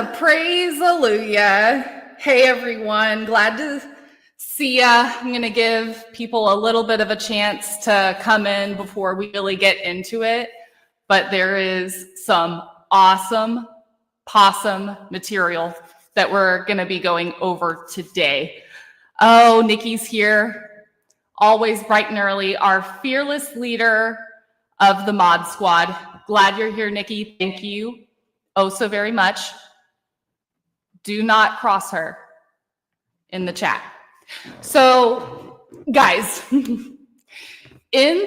Praise Hallelujah. Hey, everyone. Glad to see ya. I'm going to give people a little bit of a chance to come in before we really get into it. But there is some awesome possum material that we're going to be going over today. Oh, Nikki's here. Always bright and early. Our fearless leader of the Mod Squad. Glad you're here, Nikki. Thank you oh so very much. Do not cross her in the chat. So, guys, in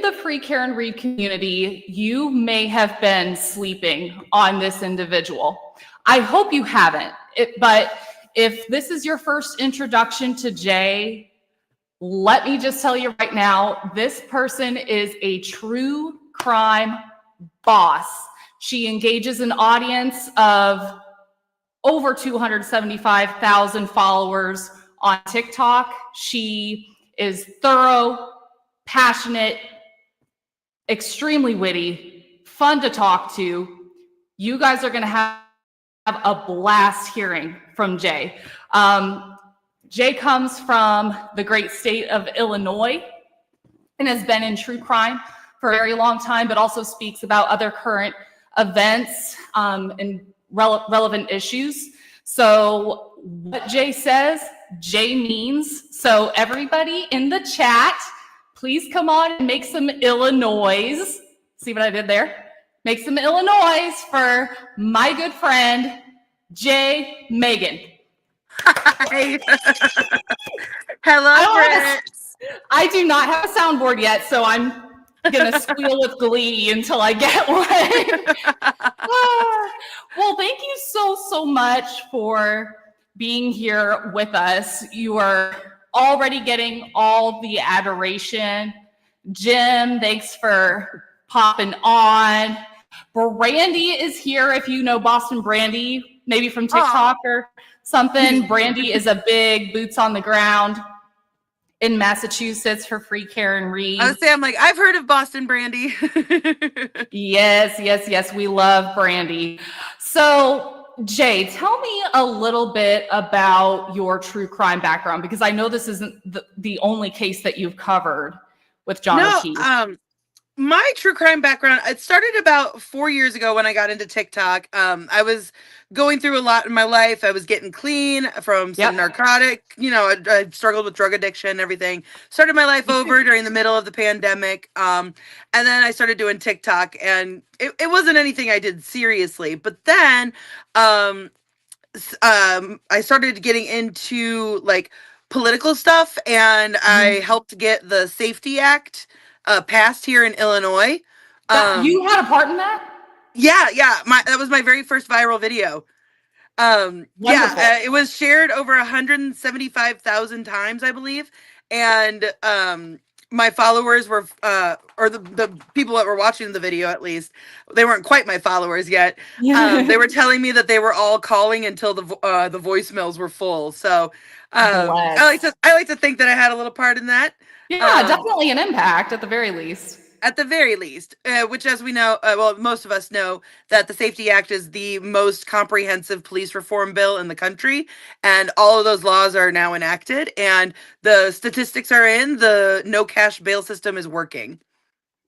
the Free Karen Read community, you may have been sleeping on this individual. I hope you haven't, but if this is your first introduction to Jay, let me just tell you right now, this person is a true crime boss. She engages an audience of over 275,000 followers on TikTok. She is thorough, passionate, extremely witty, fun to talk to. You guys are going to have a blast hearing from Jay. Jay comes from the great state of Illinois and has been in true crime for a very long time, but also speaks about other current events and relevant issues. So what Jay says, Jay means. So everybody in the chat, please come on and make some Illinois. See what I did there? Make some Illinois for my good friend, Jay Megan. Hi. Hello, Britt. I do not have a soundboard yet, so I'm gonna squeal with glee until I get one. Well, thank you so much for being here with us. You are already getting all the adoration. Jim, thanks for popping on. Brandy is here, if you know Boston Brandy, maybe from TikTok or something. Brandy is a big boots on the ground in Massachusetts for Free Karen Read. I would say, I'm like, I've heard of Boston Brandy. Yes. We love Brandy. So, Jay, tell me a little bit about your true crime background, because I know this isn't the only case that you've covered with John O'Keefe. My true crime background, it started about 4 years ago when I got into TikTok. I was going through a lot in my life. I was getting clean from some narcotic, I struggled with drug addiction and everything. Started my life over during the middle of the pandemic. And then I started doing TikTok, and it wasn't anything I did seriously. But then I started getting into like political stuff, and I helped get the Safety Act passed here in Illinois. You had a part in that? Yeah. That was my very first viral video. It was shared over 175,000 times, I believe. And my followers were, or the people that were watching the video, at least, they weren't quite my followers yet. They were telling me that they were all calling until the voicemails were full. So I like to think that I had a little part in that. Yeah, definitely an impact at the very least. At the very least, which, as we know, most of us know, that the Safety Act is the most comprehensive police reform bill in the country, and all of those laws are now enacted, and the statistics are in. The no cash bail system is working.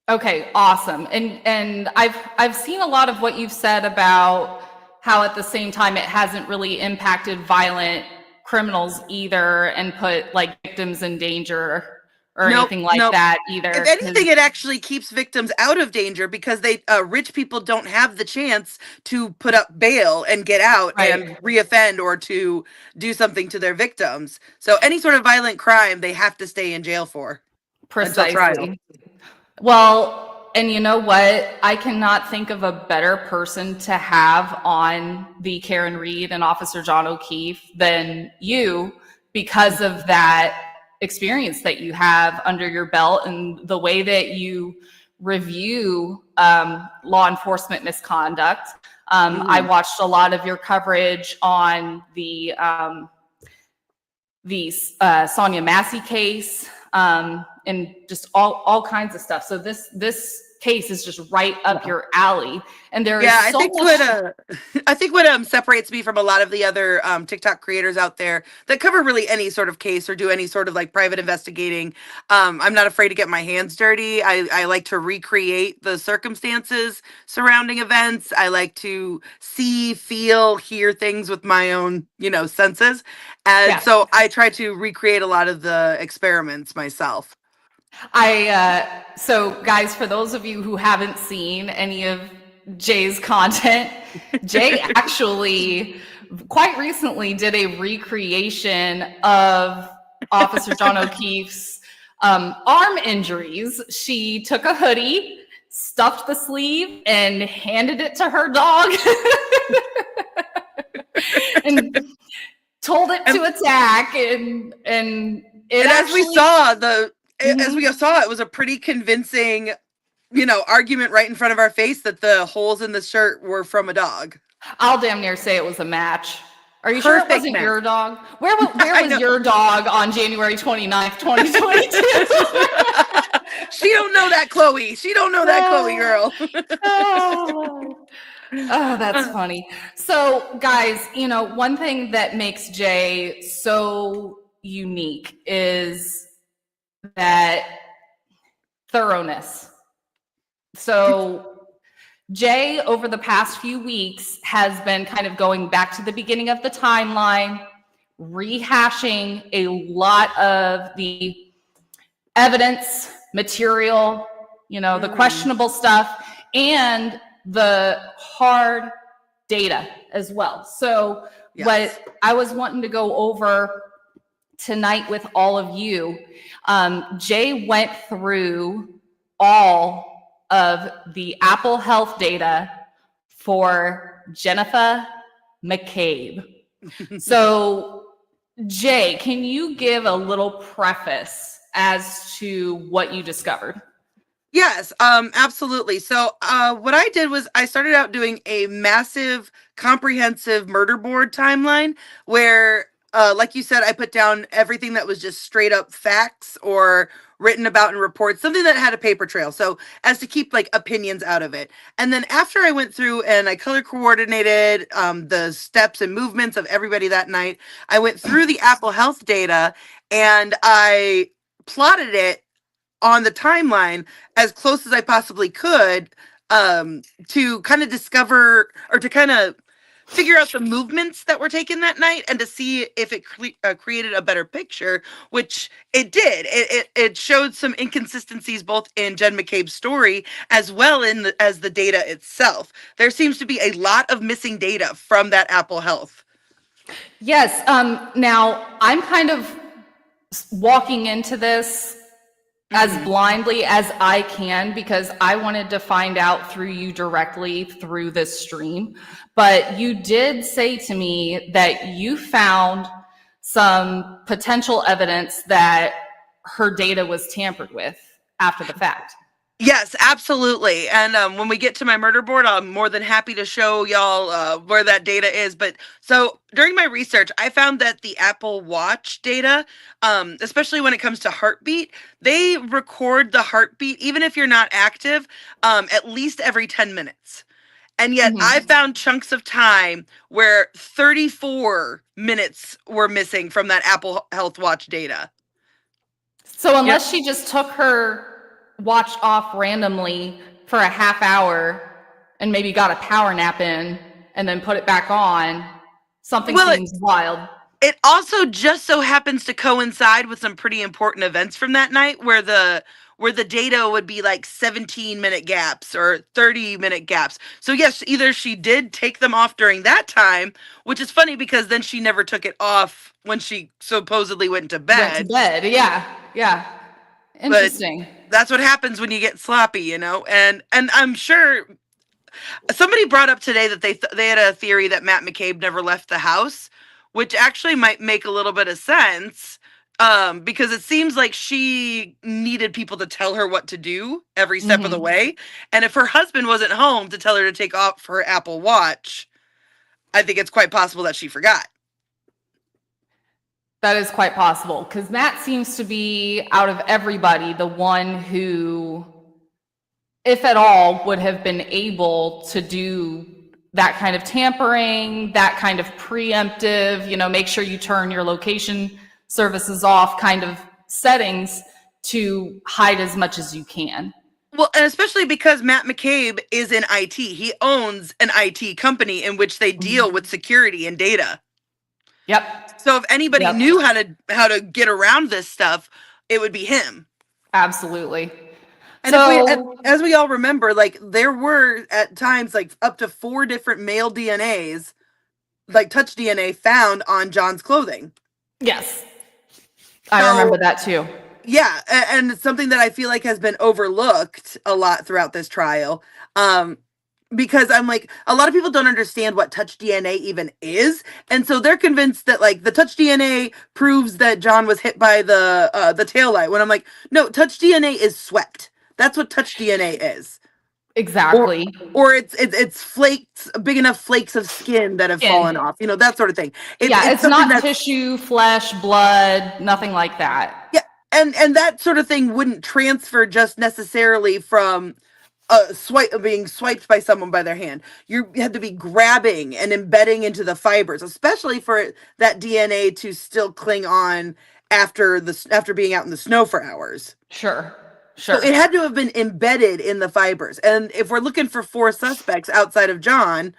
Okay, awesome. And I've seen a lot of what you've said about how at the same time it hasn't really impacted violent criminals either and put like victims in danger or anything like that either. If anything, it actually keeps victims out of danger, because rich people don't have the chance to put up bail and get out and reoffend or to do something to their victims. So any sort of violent crime, they have to stay in jail for. Precisely. Well, and you know what? I cannot think of a better person to have on the Karen Read and Officer John O'Keefe than you, because of that experience that you have under your belt and the way that you review law enforcement misconduct. I watched a lot of your coverage on the Sonia Massey case and just all kinds of stuff. So this case is just right up your alley. And there is Yeah, so much. I think what separates me from a lot of the other TikTok creators out there that cover really any sort of case or do any sort of like private investigating. I'm not afraid to get my hands dirty. I like to recreate the circumstances surrounding events. I like to see, feel, hear things with my own, senses. And Yeah. so I try to recreate a lot of the experiments myself. So guys, for those of you who haven't seen any of Jay's content, Jay actually quite recently did a recreation of Officer John O'Keefe's arm injuries. She took a hoodie, stuffed the sleeve, and handed it to her dog and told it to attack. And as we saw, it was a pretty convincing, argument right in front of our face that the holes in the shirt were from a dog. I'll damn near say it was a match. Are you sure it wasn't your dog? Where was your dog on January 29th, 2022? She don't know that, Chloe. She don't know that, Chloe girl. Oh, that's funny. So, guys, one thing that makes Jay so unique is that thoroughness. So Jay, over the past few weeks, has been kind of going back to the beginning of the timeline, rehashing a lot of the evidence, material, the questionable stuff, and the hard data as well. So what I was wanting to go over tonight with all of you, Jay went through all of the Apple Health data for Jennifer McCabe. So, Jay, can you give a little preface as to what you discovered? Yes, absolutely. So what I did was I started out doing a massive, comprehensive murder board timeline where, like you said, I put down everything that was just straight up facts or written about in reports, something that had a paper trail. So as to keep like opinions out of it. And then after I went through and I color coordinated the steps and movements of everybody that night, I went through the Apple Health data and I plotted it on the timeline as close as I possibly could to kind of discover or to kind of figure out the movements that were taken that night and to see if it created a better picture, which it did. It showed some inconsistencies both in Jen McCabe's story as well as the data itself. There seems to be a lot of missing data from that Apple Health. Yes. Now, I'm kind of walking into this as blindly as I can because I wanted to find out through you directly through this stream. But you did say to me that you found some potential evidence that her data was tampered with after the fact. Yes, absolutely. And when we get to my murder board, I'm more than happy to show y'all where that data is. But so during my research, I found that the Apple Watch data, especially when it comes to heartbeat, they record the heartbeat, even if you're not active, at least every 10 minutes. And yet I found chunks of time where 34 minutes were missing from that Apple Health Watch data. So unless she just took her watch off randomly for a half hour and maybe got a power nap in and then put it back on, something seems wild. It also just so happens to coincide with some pretty important events from that night where the data would be like 17-minute gaps or 30-minute gaps. So yes, either she did take them off during that time, which is funny because then she never took it off when she supposedly went to bed. Yeah. Interesting. But that's what happens when you get sloppy, And I'm sure somebody brought up today that they had a theory that Matt McCabe never left the house, which actually might make a little bit of sense. Because it seems like she needed people to tell her what to do every step of the way. And if her husband wasn't home to tell her to take off her Apple Watch, I think it's quite possible that she forgot. That is quite possible because Matt seems to be, out of everybody, the one who if at all, would have been able to do that kind of tampering, that kind of preemptive, make sure you turn your location services off kind of settings to hide as much as you can. Well, and especially because Matt McCabe is in IT. He owns an IT company in which they deal with security and data. Yep. So if anybody knew how to get around this stuff, it would be him. Absolutely. And as we all remember, like there were at times like up to 4 different male DNAs, like touch DNA, found on John's clothing. Yes. I remember that too. Yeah, and it's something that I feel like has been overlooked a lot throughout this trial. Because I'm like, a lot of people don't understand what touch DNA even is, and so they're convinced that like the touch DNA proves that John was hit by the taillight. When I'm like, no, touch DNA is sweat. That's what touch DNA is. Exactly. Or it's flakes, big enough flakes of skin that have fallen off. That sort of thing. It's not tissue, flesh, blood, nothing like that. Yeah, and that sort of thing wouldn't transfer just necessarily from being swiped by someone by their hand. You had to be grabbing and embedding into the fibers, especially for that DNA to still cling on after being out in the snow for hours. Sure. So it had to have been embedded in the fibers. And if we're looking for 4 suspects outside of John,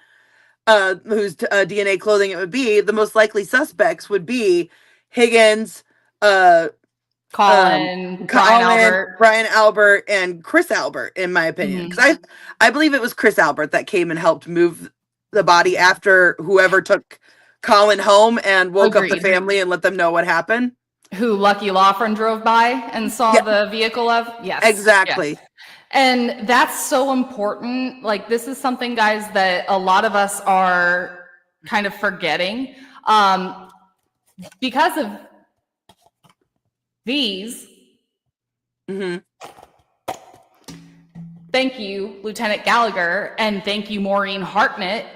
whose DNA clothing it would be, the most likely suspects would be Higgins, Colin, Brian Albert, and Chris Albert, in my opinion. Because I believe it was Chris Albert that came and helped move the body after whoever took Colin home and woke up the family and let them know what happened. Who Lucky Lawford drove by and saw the vehicle of? Yes. Exactly. Yes. And that's so important. Like, this is something, guys, that a lot of us are kind of forgetting. Because of these. Thank you, Lieutenant Gallagher, and thank you, Maureen Hartnett,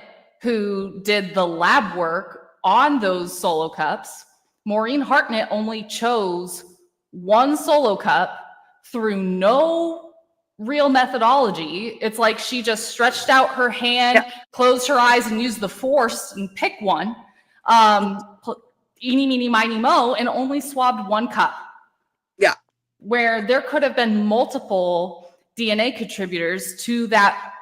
who did the lab work on those solo cups. Maureen Hartnett only chose 1 solo cup through no real methodology. It's like she just stretched out her hand, closed her eyes, and used the force and picked one. Eeny, meeny, miny, mo, and only swabbed 1 cup. Yeah. Where there could have been multiple DNA contributors to that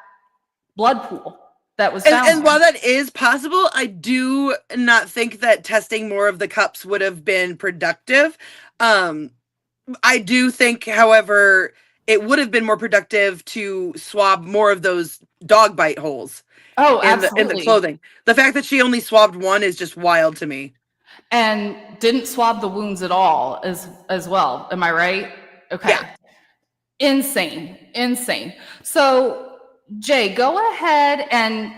blood pool that was found. And while that is possible, I do not think that testing more of the cups would have been productive. I do think, however, it would have been more productive to swab more of those dog bite holes. Oh, in the clothing. The fact that she only swabbed 1 is just wild to me. And didn't swab the wounds at all as well. Am I right? Okay. Yeah. Insane. So, Jay, go ahead and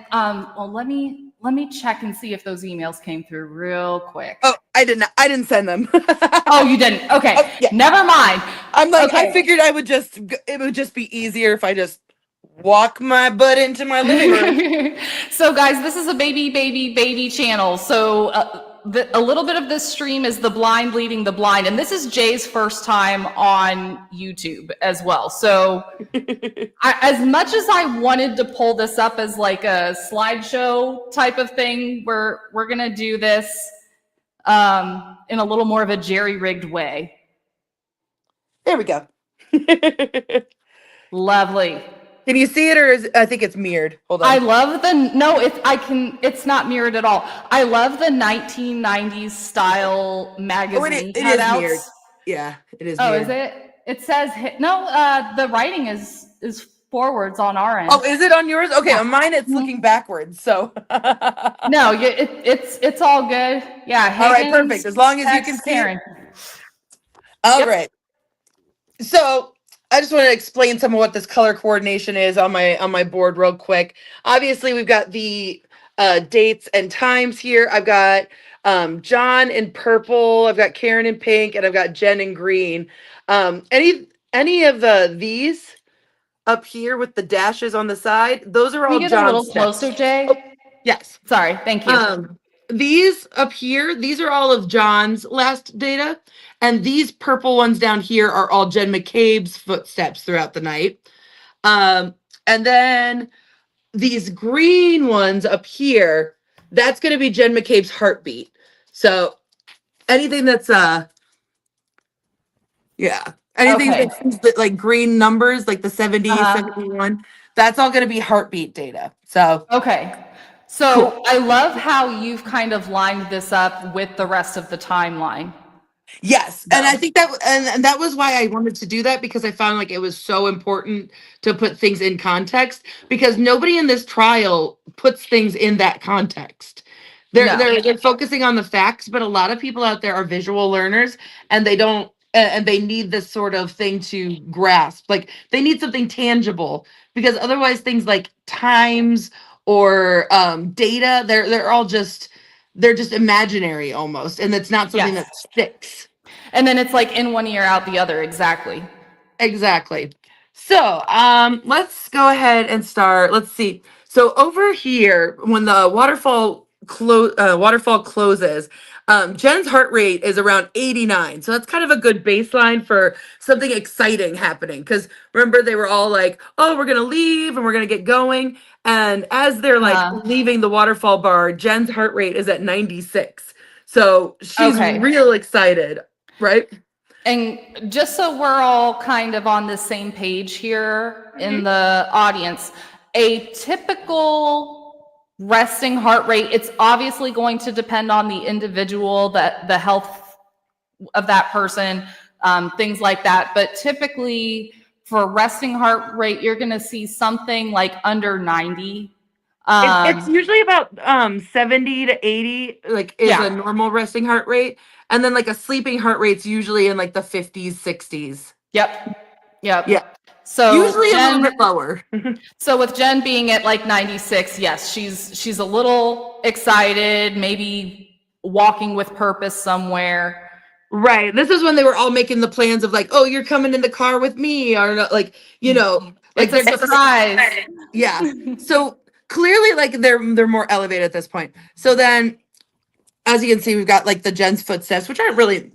let me check and see if those emails came through real quick. Oh, I didn't send them. Oh, you didn't. Okay. Oh, yeah. Never mind. I'm like, okay. I figured it would just be easier if I just walk my butt into my living room. So, guys, this is a baby channel. So, a little bit of this stream is the blind leading the blind, and this is Jay's first time on YouTube as well. So as much as I wanted to pull this up as like a slideshow type of thing, we're gonna do this in a little more of a jerry-rigged way. There we go. Lovely. Can you see it, or I think it's mirrored? Hold on. I love it's not mirrored at all. I love the 1990s style magazine. It is mirrored. Yeah, it is mirrored. Oh, is it? It says, no, the writing is forwards on our end. Oh, is it on yours? Okay, on mine it's looking backwards, so. No, it's all good. Yeah. Higgins, all right, perfect. As long as you can see it. All right. So, I just want to explain some of what this color coordination is on my board real quick. Obviously, we've got the dates and times here. I've got John in purple, I've got Karen in pink, and I've got Jen in green. Any of these up here with the dashes on the side, those are all John's. Can you get a little closer, Jay? Oh, yes. Sorry, thank you. These up here, these are all of John's last data. And these purple ones down here are all Jen McCabe's footsteps throughout the night. And then these green ones up here, that's going to be Jen McCabe's heartbeat. So anything that's anything Okay. that's like green numbers, like the 70, Uh-huh. 71, that's all going to be heartbeat data. So Okay. cool. So I love how you've kind of lined this up with the rest of the timeline, Yes, and I though. think that and that was why I wanted to do that, because I found like it was so important to put things in context, because nobody in this trial puts things in that context. No. They're focusing on the facts, but a lot of people out there are visual learners, and they don't and they need this sort of thing to grasp. Like they need something tangible, because otherwise things like times or data, they're just imaginary almost, and it's not something Yes. that sticks. And then it's like in one ear, out the other. Exactly. Exactly. So, let's go ahead and start. Let's see. So over here, when the waterfall closes, Jen's heart rate is around 89. So that's kind of a good baseline for something exciting happening. Because remember, they were all like, "Oh, we're gonna leave and we're gonna get going." And as they're like Uh, leaving the waterfall bar, Jen's heart rate is at 96. So she's okay. real excited, right? And just so we're all kind of on the same page here in the audience, a typical resting heart rate, it's obviously going to depend on the individual, that the health of that person, things like that. But typically for resting heart rate, you're going to see something like under 90. It's usually about 70 to 80, like is a Yeah. normal resting heart rate. And then like a sleeping heart rate's usually in like the 50s, 60s. Yep. Yeah. Yep. So Usually a little bit Jen, lower. so with Jen being at like 96, yes, she's a little excited, maybe walking with purpose somewhere. Right. This is when they were all making the plans of like, oh, you're coming in the car with me, or not, like, like It's a surprise. yeah. So clearly like they're more elevated at this point. So then as you can see, we've got like the Jen's footsteps, which aren't really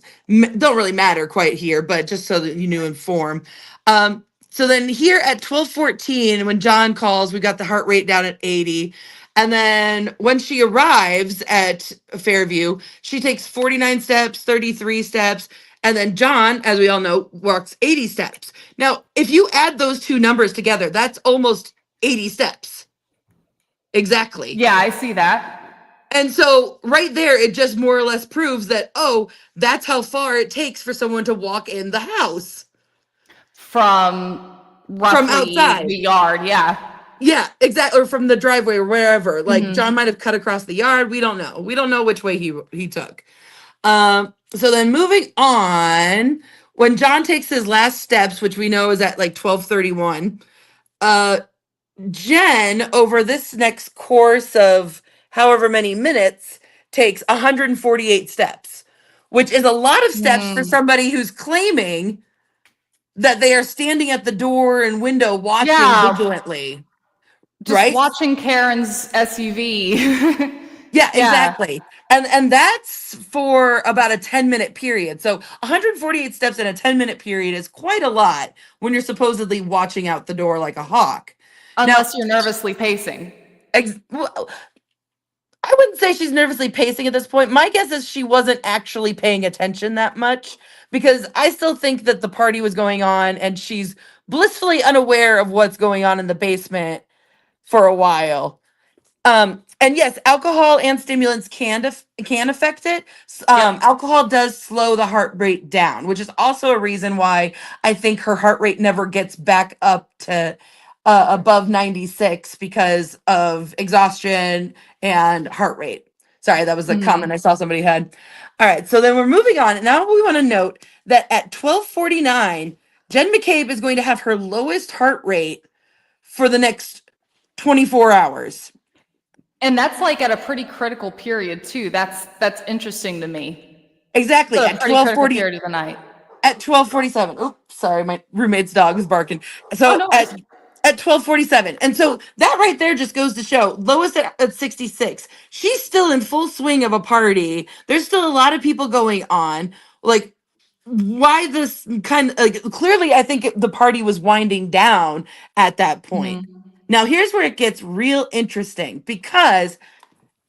don't really matter quite here, but just so that you knew in form. So then here at 12:14, when John calls, we got the heart rate down at 80. And then when she arrives at Fairview, she takes 49 steps, 33 steps, and then John, as we all know, walks 80 steps. Now, if you add those two numbers together, that's almost 80 steps. Exactly. Yeah, I see that. And so right there, it just more or less proves that, oh, that's how far it takes for someone to walk in the house From from roughly outside. the yard, yeah. Yeah, exactly. Or from the driveway or wherever. Like Mhm. John might have cut across the yard. We don't know. We don't know which way he took. So then moving on, when John takes his last steps, which we know is at like 12:31, uh, Jen, over this next course of however many minutes, takes 148 steps, which is a lot of steps for Mm. somebody who's claiming that they are standing at the door and window watching Yeah, vigilantly, just right? watching Karen's SUV. Yeah, Yeah. exactly. And that's for about a 10-minute period. So 148 steps in a 10-minute period is quite a lot when you're supposedly watching out the door like a hawk. Now, Unless you're nervously pacing. well, I wouldn't say she's nervously pacing at this point. My guess is she wasn't actually paying attention that much, because I still think that the party was going on and she's blissfully unaware of what's going on in the basement for a while. And yes, alcohol and stimulants can affect it. Yep. Alcohol does slow the heart rate down, which is also a reason why I think her heart rate never gets back up to above 96, because of exhaustion and heart rate. Sorry, that was a comment Mhm. I saw somebody had. All right, so then we're moving on. Now we want to note that at 12:49, Jen McCabe is going to have her lowest heart rate for the next 24 hours. And that's like at a pretty critical period too. That's interesting to me. Exactly So a at pretty critical 12:40, period of the night. at 12:47. Oops, sorry, my roommate's dog is barking. Oh, So no worries. at 12:47. And so that right there just goes to show lowest at 66. She's still in full swing of a party. There's still a lot of people going on. Like why this kind of like, clearly I think the party was winding down at that point. Now here's where it gets real interesting, because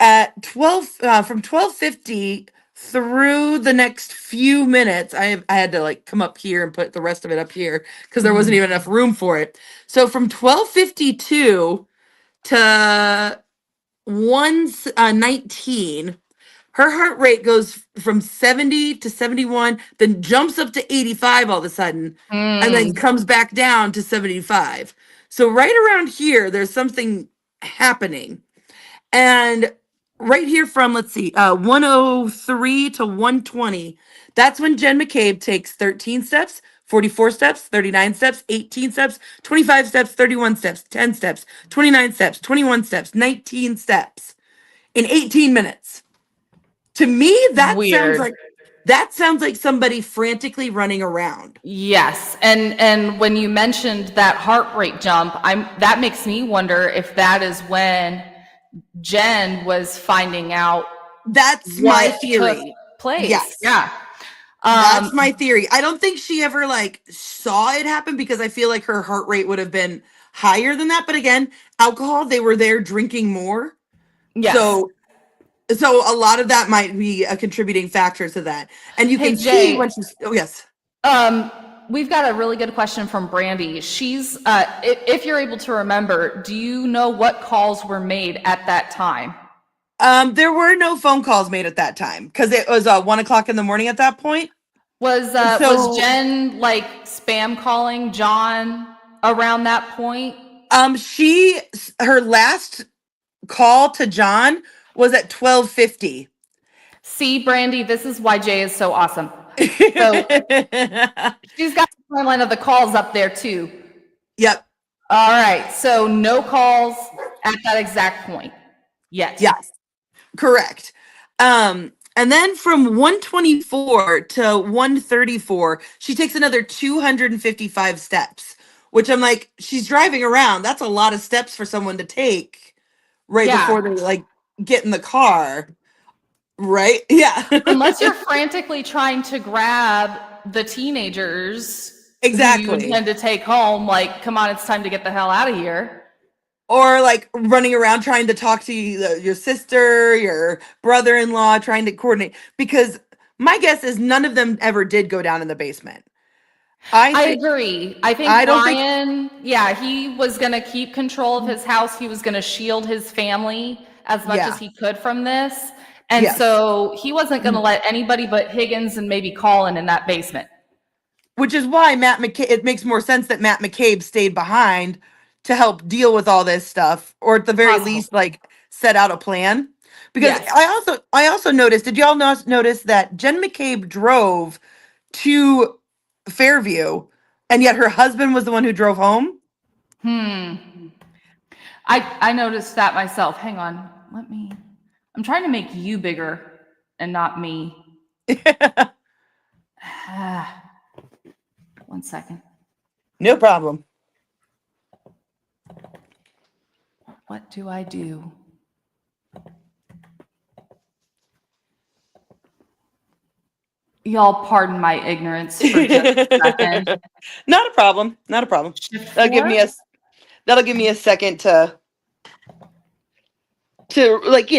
at 12 from 12:50 through the next few minutes, I had to like come up here and put the rest of it up here because there wasn't even enough room for it. So from 12:52 to 1:19, her heart rate goes from 70 to 71, then jumps up to 85 all of a sudden, and then comes back down to 75. So right around here, there's something happening. And right here from, let's see, 103 to 120, that's when Jen McCabe takes 13 steps, 44 steps, 39 steps, 18 steps, 25 steps, 31 steps, 10 steps, 29 steps, 21 steps, 19 steps in 18 minutes. To me, Weird. that sounds like somebody frantically running around. Yes, and when you mentioned that heart rate jump, that makes me wonder if that is when Jen was finding out. That's my theory. Took place. Yes. Yeah. That's my theory. I don't think she ever like saw it happen, because I feel like her heart rate would have been higher than that. But again, alcohol, they were there drinking more. Yes. So a lot of that might be a contributing factor to that. And you can see when she's, oh yes. We've got a really good question from Brandy. She's, if you're able to remember, do you know what calls were made at that time? There were no phone calls made at that time, because it was 1 o'clock in the morning at that point. Was Jen like spam calling John around that point? Her last call to John was at 12:50. See, Brandy, this is why Jay is so awesome. So she's got the timeline of the calls up there too. Yep. All right. So no calls at that exact point yet. Yes. Correct. And then from 124 to 134, she takes another 255 steps, which I'm like, she's driving around. That's a lot of steps for someone to take right before they like get in the car. Right? Yeah. Unless you're frantically trying to grab the teenagers exactly who you intend to take home, like, come on, it's time to get the hell out of here. Or like running around trying to talk to your sister, your brother-in-law, trying to coordinate. Because my guess is none of them ever did go down in the basement. I agree. I think Ryan, he was going to keep control of his house. He was going to shield his family as much as he could from this. And so he wasn't going to let anybody but Higgins and maybe Colin in that basement. Which is why it makes more sense that Matt McCabe stayed behind to help deal with all this stuff, or at the very least, like set out a plan. Because I also noticed, did y'all notice that Jen McCabe drove to Fairview, and yet her husband was the one who drove home? I noticed that myself. Hang on. I'm trying to make you bigger and not me. 1 second. No problem. What do I do? Y'all pardon my ignorance for just a second. Not a problem. Not a problem. That'll give me a second to like,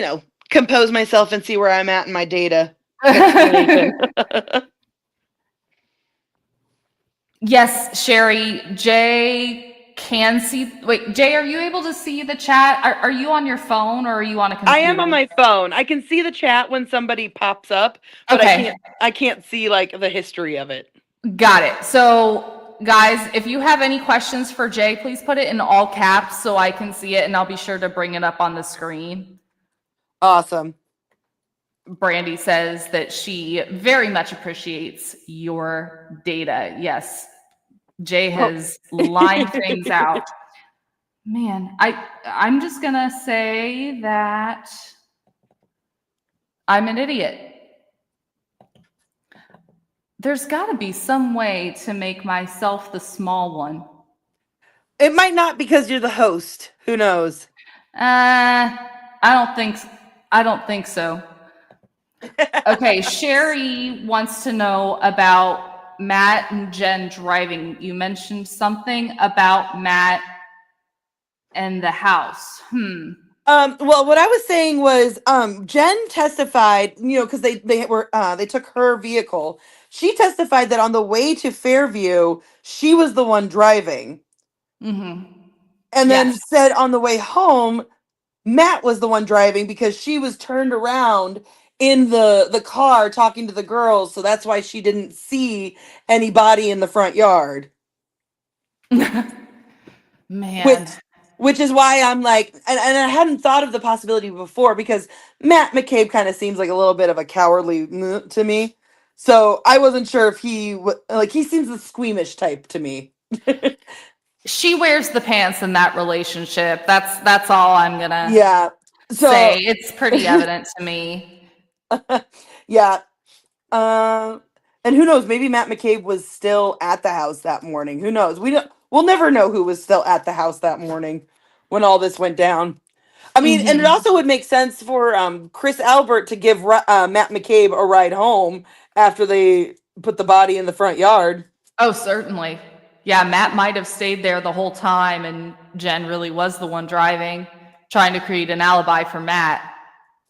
compose myself and see where I'm at in my data. Yes, Sherry, Jay can see. Wait, Jay, are you able to see the chat? Are you on your phone or are you on a computer? I am on my phone. I can see the chat when somebody pops up, but I can't see like the history of it. Got it. So guys, if you have any questions for Jay, please put it in all caps so I can see it, and I'll be sure to bring it up on the screen. Awesome. Brandy says that she very much appreciates your data. Yes, Jay has lined things out. Man, I'm just gonna say that I'm an idiot. There's got to be some way to make myself the small one. It might not, because you're the host. Who knows? I don't think so. Okay, Sherry wants to know about Matt and Jen driving. You mentioned something about Matt and the house. Well, what I was saying was, Jen testified, because they took her vehicle. She testified that on the way to Fairview, she was the one driving, and then Yes. said on the way home, Matt was the one driving because she was turned around in the car talking to the girls, so that's why she didn't see anybody in the front yard. Which Man. which is why I'm like, and I hadn't thought of the possibility before because Matt McCabe kind of seems like a little bit of a cowardly to me. So I wasn't sure if he seems the squeamish type to me. She wears the pants in that relationship. That's all I'm gonna Yeah. say. So It's pretty evident to me. yeah. Um and who knows, maybe Matt McCabe was still at the house that morning. Who knows? We'll never know who was still at the house that morning when all this went down. I mean, and it also would make sense for Chris Albert to give Matt McCabe a ride home after they put the body in the front yard. Oh, certainly. Yeah, Matt might have stayed there the whole time, and Jen really was the one driving, trying to create an alibi for Matt.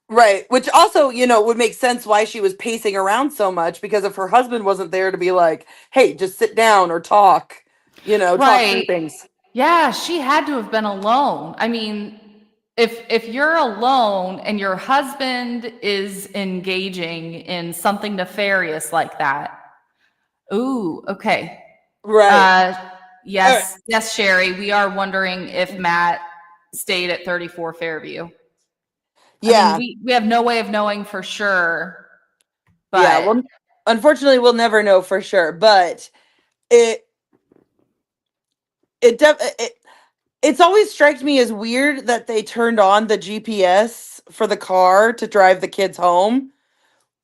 Right, which also, would make sense why she was pacing around so much because if her husband wasn't there to be like, "Hey, just sit down or talk," talk through Right. things. Yeah, she had to have been alone. I mean, if you're alone and your husband is engaging in something nefarious like that, ooh, okay. Right. Uh, All right. yes, Sherry, we are wondering if Matt stayed at 34 Fairview. I mean, Yeah. we have no way of knowing for sure, Yeah, but well, unfortunately we'll never know for sure, but it it def- it it's always strikes me as weird that they turned on the GPS for the car to drive the kids home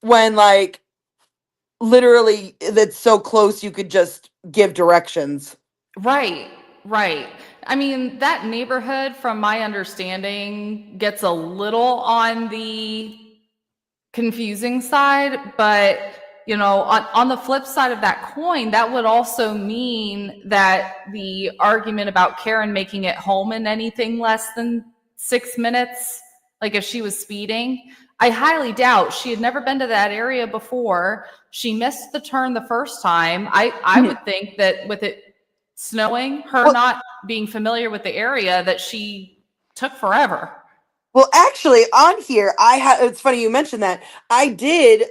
when like literally that's so close you could just give directions. right, right. I mean, that neighborhood, from my understanding, gets a little on the confusing side, but on the flip side of that coin, that would also mean that the argument about Karen making it home in anything less than 6 minutes, like if she was speeding, I highly doubt. She had never been to that area before. She missed the turn the first time. I would think that with it snowing, her Well, not being familiar with the area, that she took forever. well, actually, on here, it's funny you mentioned that. I did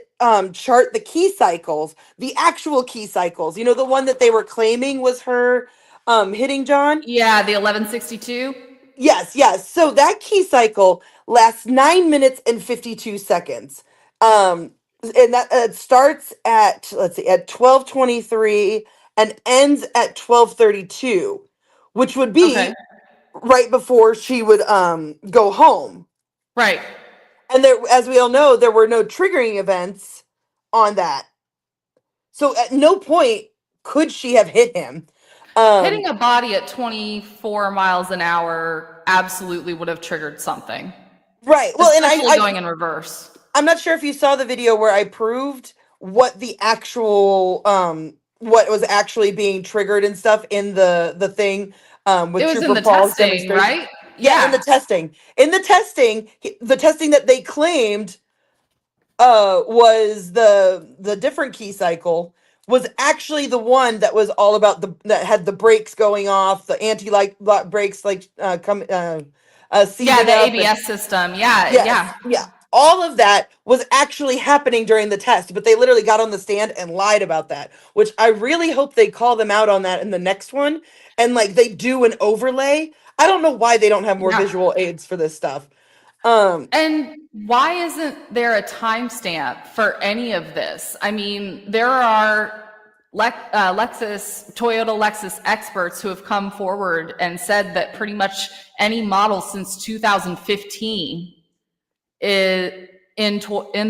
chart the key cycles, the actual key cycles. The one that they were claiming was her hitting John. Yeah, the 1162. Yes, yes. So that key cycle lasts 9 minutes and 52 seconds. And that it starts at, let's see, at 12:23 and ends at 12:32, which would Okay. be right before she would go home. Right. And there, as we all know, there were no triggering events on that. So at no point could she have hit him. Um Hitting a body at 24 miles an hour absolutely would have triggered something, right. Well, and especially going in reverse. I'm not sure if you saw the video where I proved what was actually being triggered and stuff in the thing It with was in Trooper the Paul's testing, demonstration. right? Yeah, in the Yeah. testing. In the testing that they claimed was the different key cycle was actually the one that was all about that had the brakes going off, the anti like brakes like Yeah, seizing the up and ABS system. Yeah, yes, yeah. yeah. All of that was actually happening during the test, but they literally got on the stand and lied about that, which I really hope they call them out on that in the next one and like they do an overlay. I don't know why they don't have more Yeah. visual aids for this stuff. Um And why isn't there a timestamp for any of this? I mean, there are Toyota Lexus experts who have come forward and said that pretty much any model since 2015 is in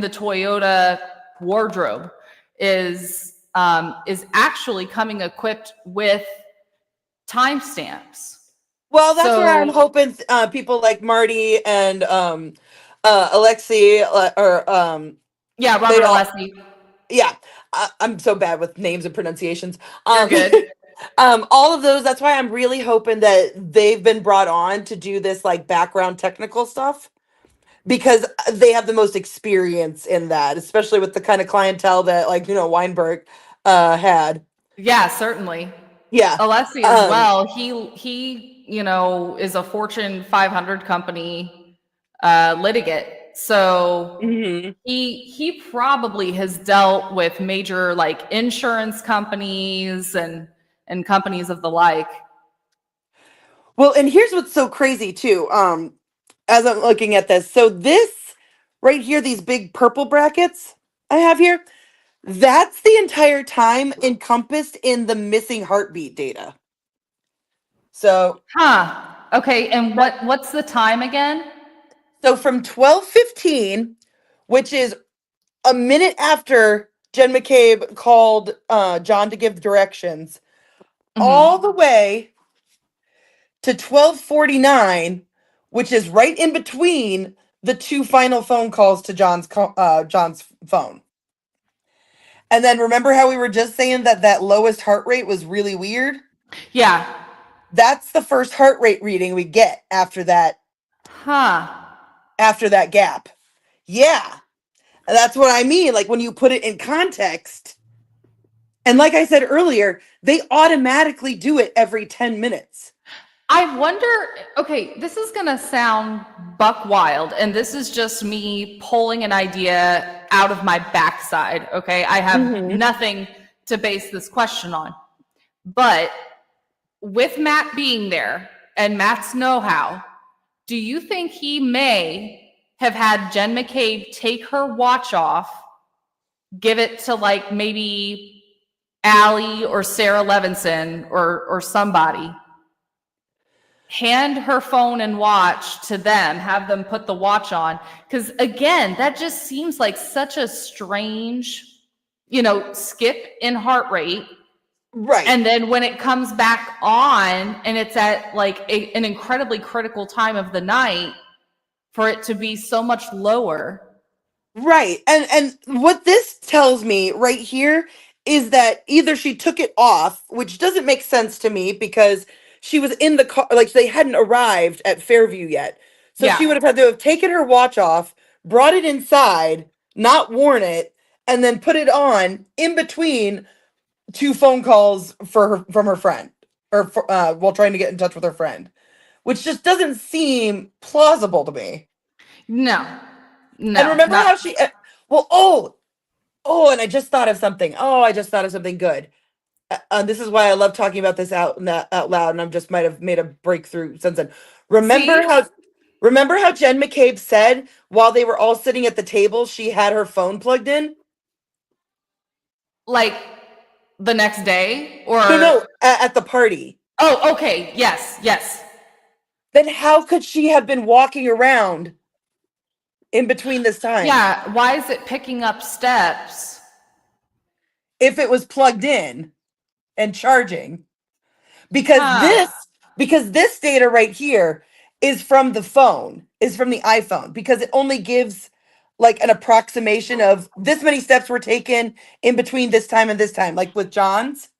the Toyota wardrobe is actually coming equipped with timestamps. well, that's where I'm So hoping people like Marty and Alexi or Yeah, They Robert all, Alessi. yeah. I'm so bad with names and pronunciations. You're good. All of those. That's why I'm really hoping that they've been brought on to do this like background technical stuff because they have the most experience in that, especially with the kind of clientele that like Weinberg had. Yeah, certainly. Yeah. Alessi as well. He is a Fortune 500 company litigant. So Mhm. he probably has dealt with major like insurance companies and companies of the like. Well, and here's what's so crazy too. As I'm looking at this, so this right here, these big purple brackets I have here, that's the entire time encompassed in the missing heartbeat data. So, Huh. Okay, and what's the time again? so from 12:15, which is a minute after Jen McCabe called John to give directions, all Mm-hmm. the way to 12:49, which is right in between the two final phone calls to John's phone. And then remember how we were just saying that that lowest heart rate was really weird? Yeah. That's the first heart rate reading we get Huh. after that gap. Yeah. That's what I mean. Like when you put it in context, and like I said earlier, they automatically do it every 10 minutes. I wonder, okay, this is going to sound buck wild, and this is just me pulling an idea out of my backside, okay? I have Mm-hmm. nothing to base this question on. But with Matt being there and Matt's know how, do you think he may have had Jen McCabe take her watch off, give it to like maybe Allie or Sarah Levinson or somebody, hand her phone and watch to them, have them put the watch on? Because again, that just seems like such a strange, skip in heart rate. Right. And then when it comes back on and it's at like an incredibly critical time of the night, for it to be so much lower. Right. And what this tells me right here is that either she took it off, which doesn't make sense to me because she was in the car, like they hadn't arrived at Fairview yet. So she would Yeah. have had to have taken her watch off, brought it inside, not worn it, and then put it on in between two phone calls from her friend while trying to get in touch with her friend, which just doesn't seem plausible to me. No. And No. remember Not. how she well, oh, and I just thought of something. Oh, I just thought of something good. This is why I love talking about this out loud, and I just might have made a breakthrough since then. Remember See? how remember how Jen McCabe said while they were all sitting at the table, she had her phone plugged in? Like the next day No, or. no, at the party. Oh, okay. Yes. Yes. Then how could she have been walking around in between this time Yeah. Why is it picking up steps? if it was plugged in and charging? because Huh. this because this data right here is from the phone, is from the iPhone, because it only gives like an approximation of this many steps were taken in between this time and this time, like with John's,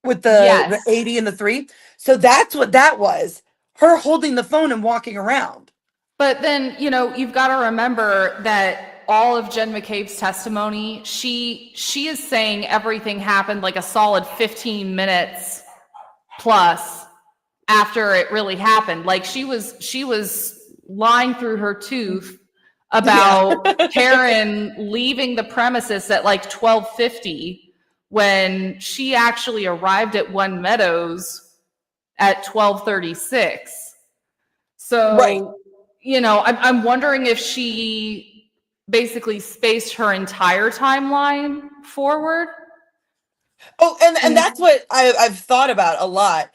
with the Yes. 80 and the 3. So that's what that was, her holding the phone and walking around. But then, you've got to remember that all of Jen McCabe's testimony, she is saying everything happened like a solid 15 minutes plus after it really happened. Like she was lying through her tooth Yeah. about Karen leaving the premises at like 12:50 when she actually arrived at One Meadows at 12:36. Right. So, I'm wondering if she basically spaced her entire timeline forward. Oh, and And that's what I've thought about a lot.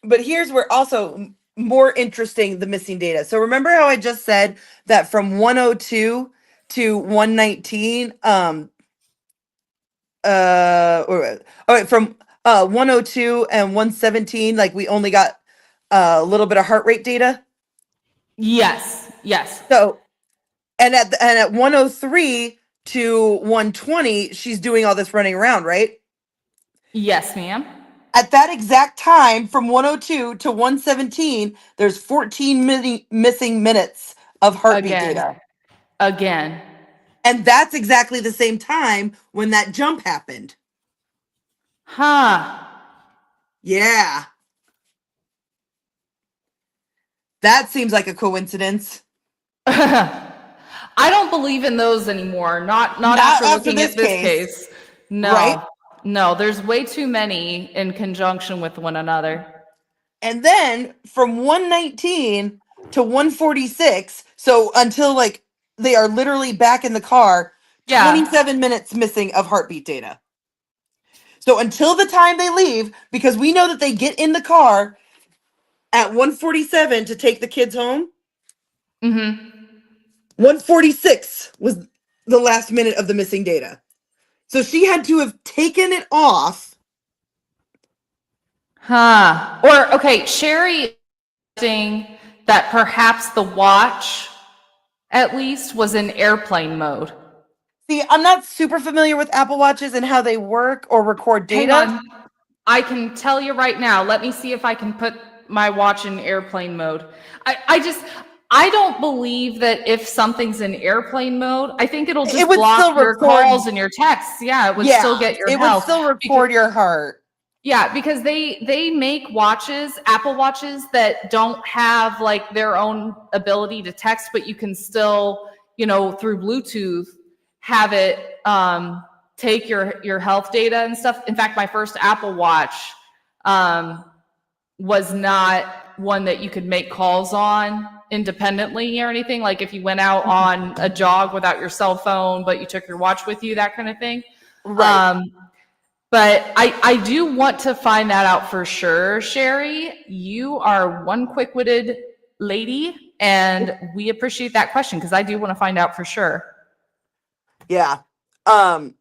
But here's where also more interesting the missing data. So remember how I just said that from 102 to 119, all right, from 102 and 117, like we only got a little bit of heart rate data. yes, yes. So And at 103 to 120, she's doing all this running around, right? Yes, ma'am. At that exact time, from 102 to 117, there's 14 missing minutes of heartbeat Again. data. Again. And that's exactly the same time when that jump happened. Huh. Yeah. That seems like a coincidence. I don't believe in those anymore. Not after looking at this case. No. Right? No, there's way too many in conjunction with one another. And then from 119 to 146, so until like they are literally back in the car, Yeah. 27 minutes missing of heartbeat data. So until the time they leave, because we know that they get in the car at 147 to take the kids home. Mm-hmm. 146 was the last minute of the missing data. So she had to have taken it off. Huh. Or, okay, Sherry saying that perhaps the watch, at least, was in airplane mode. See, I'm not super familiar with Apple Watches and how they work or record data. Hang on. I can tell you right now. Let me see if I can put my watch in airplane mode. I don't believe that if something's in airplane mode, I think it'll just block your calls and your texts. Yeah, it would still get your health. It would still record your heart. Yeah, because they make watches, Apple Watches, that don't have like their own ability to text, but you can still, through Bluetooth, have it take your health data and stuff. In fact, my first Apple Watch was not one that you could make calls on independently or anything. Like if you went out on a jog without your cell phone, but you took your watch with you, that kind of thing. Right. But I do want to find that out for sure, Sherry. You are one quick-witted lady, and we appreciate that question because I do want to find out for sure. Yeah. And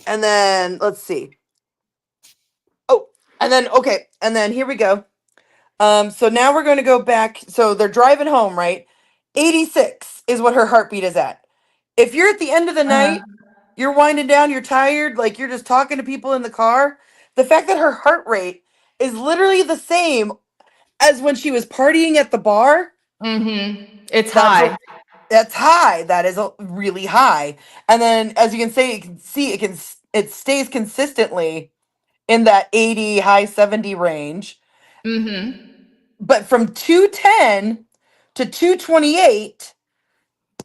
then let's see. Oh, and then here we go. So now we're going to go back. So they're driving home, right? 86 is what her heartbeat is at. If you're at the end of the night, you're winding down, you're tired, like you're just talking to people in the car, the fact that her heart rate is literally the same as when she was partying at the bar. Mm-hmm. It's high. That's high. That is really high. And then as you can see, it stays consistently in that 80, high 70 range. Mm-hmm. But from 210 to 228,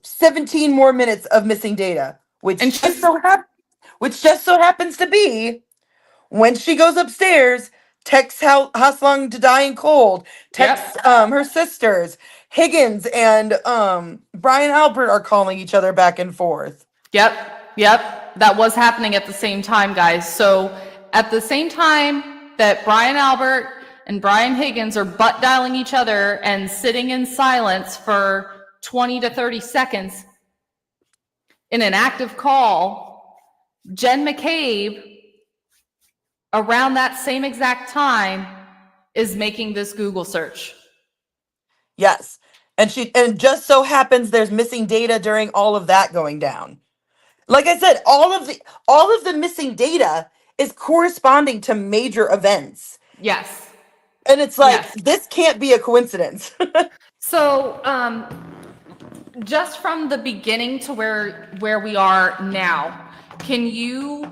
17 more minutes of missing data, which just so happens to be when she goes upstairs, texts Hos Long to dying cold, texts her sisters, Higgins and Brian Albert are calling each other back and forth. Yep. That was happening at the same time, guys. So at the same time that Brian Albert and Brian Higgins are butt dialing each other and sitting in silence for 20 to 30 seconds in an active call, Jen McCabe, around that same exact time, is making this Google search. Yes. And just so happens there's missing data during all of that going down. Like I said, all of the missing data is corresponding to major events. Yes. And it's like, this can't be a coincidence. So, just from the beginning to where we are now, can you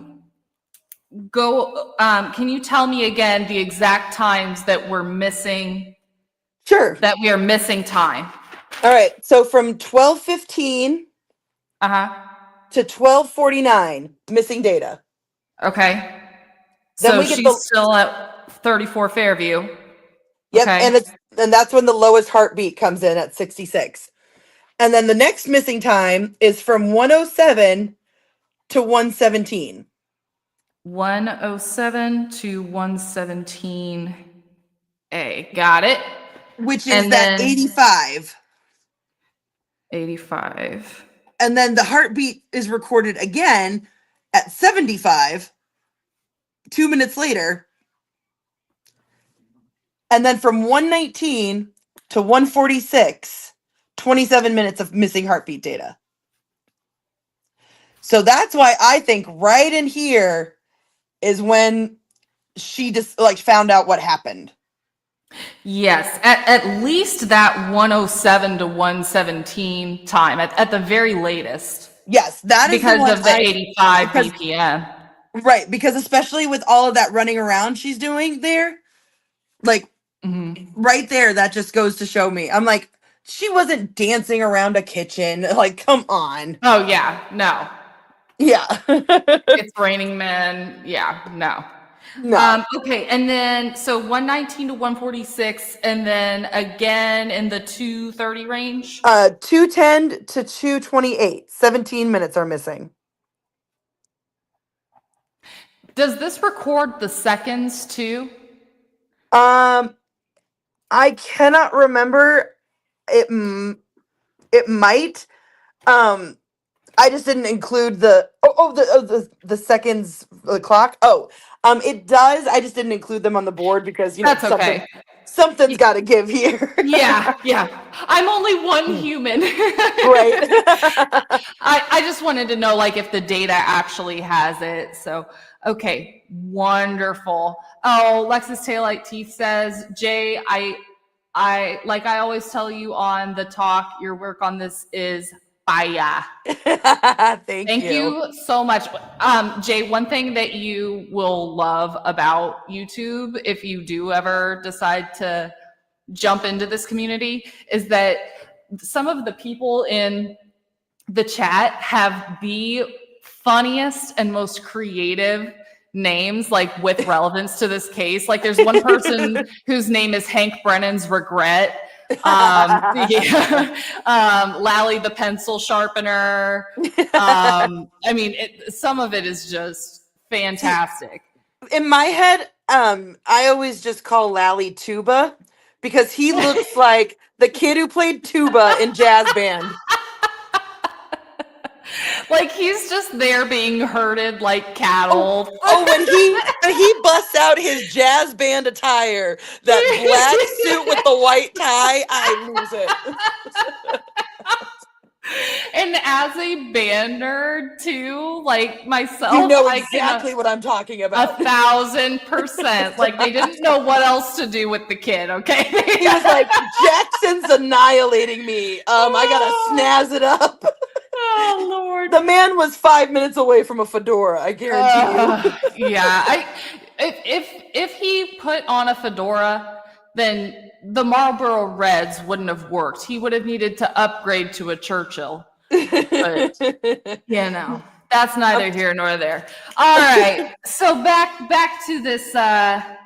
tell me again the exact times that we're missing? Sure. That we are missing time. All right. So from 12:15 to 12:49, missing data. Okay. Then so she's still at 34 Fairview. Yep. Okay. And that's when the lowest heartbeat comes in at 66. And then the next missing time is from 107 to 117. 107 to 117A. Got it. Which is that 85. 85. And then the heartbeat is recorded again at 75, 2 minutes later. And then from 119 to 146, 27 minutes of missing heartbeat data. So that's why I think right in here is when she just like found out what happened. Yes, at least that 107 to 117 time at the very latest. Yes, that is because of the 85 BPM. Right, because especially with all of that running around she's doing there, like right there, that just goes to show me. I'm like, she wasn't dancing around a kitchen. Like, come on. Oh yeah, no. Yeah. It's Raining Men. Yeah, no. No. Okay, and then so 119 to 146, and then again in the 230 range. 210 to 228. 17 minutes are missing. Does this record the seconds too? I cannot remember. It might. I just didn't include the the seconds, the clock. It does. I just didn't include them on the board because that's okay. Something's got to give here. yeah. I'm only one human. Right. I just wanted to know like if the data actually has it. So okay, wonderful. Oh, Lexus Taillight Teeth says, Jay, I like I always tell you on the talk, your work on this is fire. Thank you so much. Jay, one thing that you will love about YouTube, if you do ever decide to jump into this community, is that some of the people in the chat have the funniest and most creative names, like with relevance to this case. Like there's one person whose name is Hank Brennan's Regret. Lally the pencil sharpener. I mean, some of it is just fantastic. In my head, I always just call Lally Tuba because he looks like the kid who played tuba in jazz band. Like he's just there being herded like cattle. When he busts out his jazz band attire, that black suit with the white tie, I lose it. And as a band nerd too, like myself, you know exactly what I'm talking about. 1,000%. Like they didn't know what else to do with the kid. Okay, he was like, Jackson's annihilating me. I gotta snazz it up. Oh Lord! The man was 5 minutes away from a fedora. I guarantee you. Yeah, if he put on a fedora, then the Marlboro Reds wouldn't have worked. He would have needed to upgrade to a Churchill. But that's neither here nor there. All right, so back to this. Let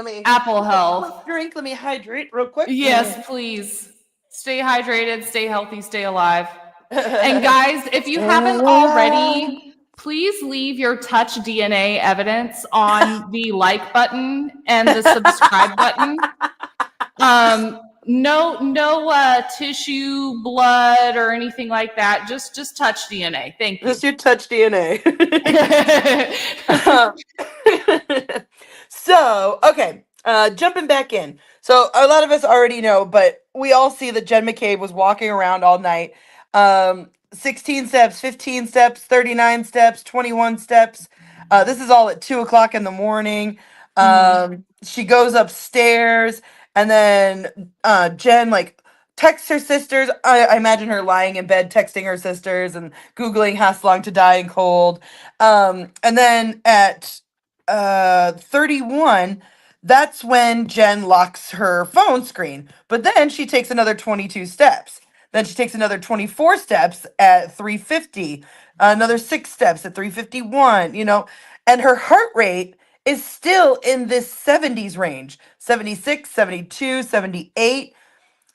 me Apple Health drink. Let me hydrate real quick. Yes, please. Stay hydrated. Stay healthy. Stay alive. And guys, if you haven't already, please leave your touch DNA evidence on the like button and the subscribe button. No tissue, blood, or anything like that. Just touch DNA. Thank you. Just your touch DNA. So, okay, jumping back in. So a lot of us already know, but we all see that Jen McCabe was walking around all night. 16 steps, 15 steps, 39 steps, 21 steps. This is all at 2:00 in the morning. She goes upstairs, and then Jen like texts her sisters. I imagine her lying in bed texting her sisters and Googling Hos Long to die in cold. And then at 31, that's when Jen locks her phone screen. But then she takes another 22 steps. Then she takes another 24 steps at 3:50, another 6 steps at 3:51, and her heart rate is still in this 70s range, 76, 72, 78.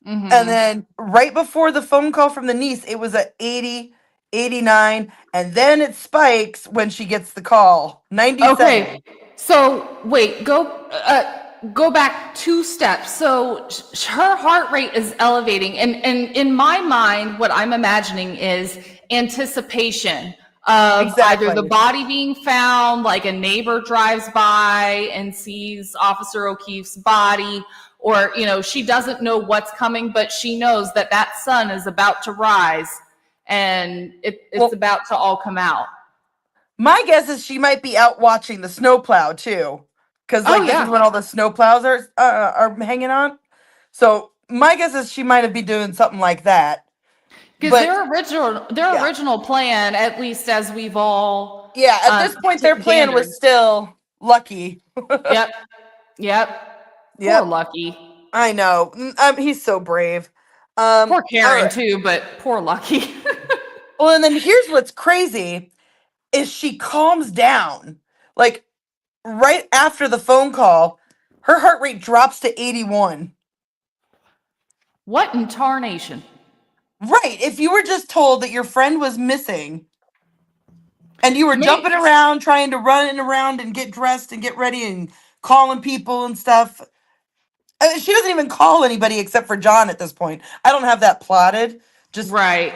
And then right before the phone call from the niece, it was at 80, 89, and then it spikes when she gets the call, 97. Okay, so wait, go back 2 steps. So her heart rate is elevating, and in my mind, what I'm imagining is anticipation of either the body being found, like a neighbor drives by and sees Officer O'Keefe's body, or, she doesn't know what's coming, but she knows that that sun is about to rise and it's about to all come out. My guess is she might be out watching the snowplow too, because this is when all the snowplows are hanging on. So my guess is she might be doing something like that. Because their original plan, at least as we've all at this point, their plan was still Lucky. Yep. Poor Lucky. I know. He's so brave. Poor Karen too, but poor Lucky. Well, and then here's what's crazy is she calms down. Like right after the phone call, her heart rate drops to 81. What in tarnation? Right. If you were just told that your friend was missing and you were jumping around, trying to run around and get dressed and get ready and calling people and stuff. She doesn't even call anybody except for John at this point. I don't have that plotted. Just right.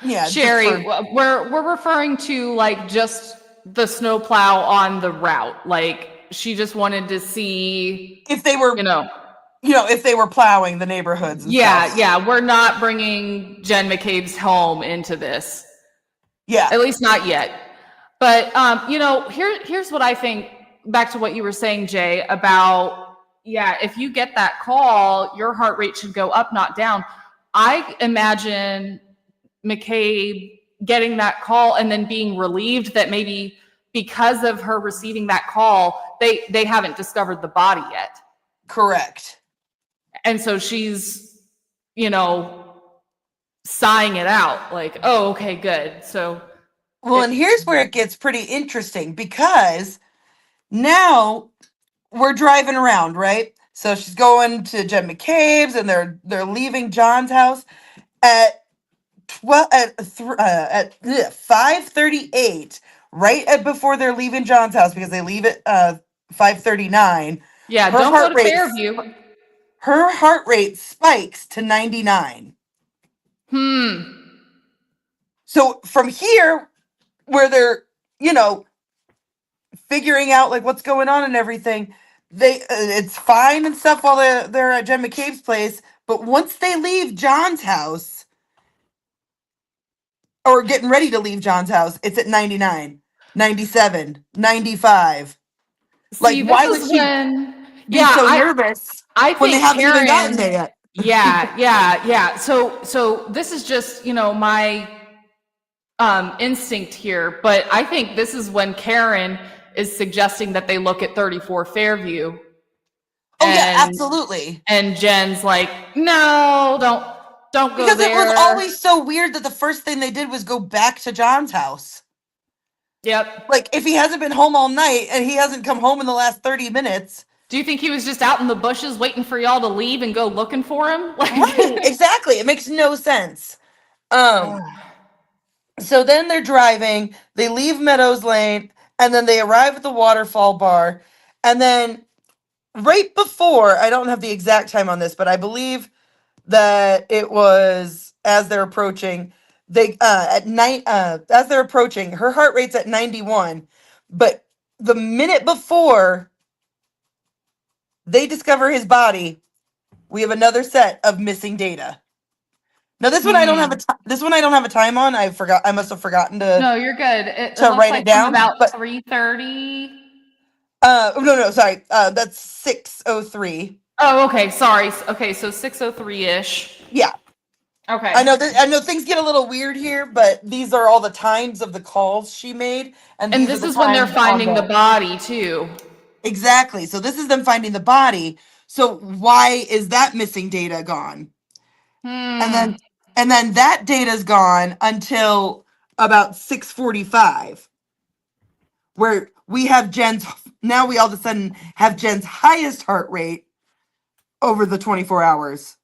Yeah. Sherry, we're referring to like just the snowplow on the route. Like she just wanted to see if they were, if they were plowing the neighborhoods. And stuff. Yeah. We're not bringing Jen McCabe's home into this. Yeah. At least not yet. But, here's what I think, back to what you were saying, Jay, about, if you get that call, your heart rate should go up, not down. I imagine McCabe getting that call and then being relieved that maybe because of her receiving that call, they haven't discovered the body yet. Correct. And so she's, sighing it out like, oh, okay, good. So. Well, and here's where it gets pretty interesting because now we're driving around, right? So she's going to Jen McCabe's and they're leaving John's house at 5:38, right before they're leaving John's house because they leave at 5:39. Yeah, don't go to Fairview. Her heart rate spikes to 99. So from here, where they're, figuring out like what's going on and everything, it's fine and stuff while they're at Jen McCabe's place. But once they leave John's house, or getting ready to leave John's house, it's at 99, 97, 95. See, why would she be so nervous when they haven't even gotten there yet? Yeah. So this is just, my instinct here, but I think this is when Karen is suggesting that they look at 34 Fairview. Absolutely. And Jen's like, no, don't go because there. Because it was always so weird that the first thing they did was go back to John's house. Yep. Like if he hasn't been home all night and he hasn't come home in the last 30 minutes. Do you think he was just out in the bushes waiting for y'all to leave and go looking for him? Right, exactly. It makes no sense. So then they're driving, they leave Meadows Lane, and then they arrive at the Waterfall Bar. And then right before, I don't have the exact time on this, but I believe that it was as they're approaching, as they're approaching, her heart rate's at 91. But the minute before they discover his body, we have another set of missing data. Now this one I don't have a time on. I must have forgotten to. No, you're good. To write it down. About 3:30. No, sorry. That's 6:03. Oh, okay. Sorry. Okay, so 6:03-ish. Yeah. Okay. I know things get a little weird here, but these are all the times of the calls she made, and this is when they're finding the body too. Exactly. So this is them finding the body. So why is that missing data gone? And then that data's gone until about 6:45, where we have now we all of a sudden have Jen's highest heart rate over the 24 hours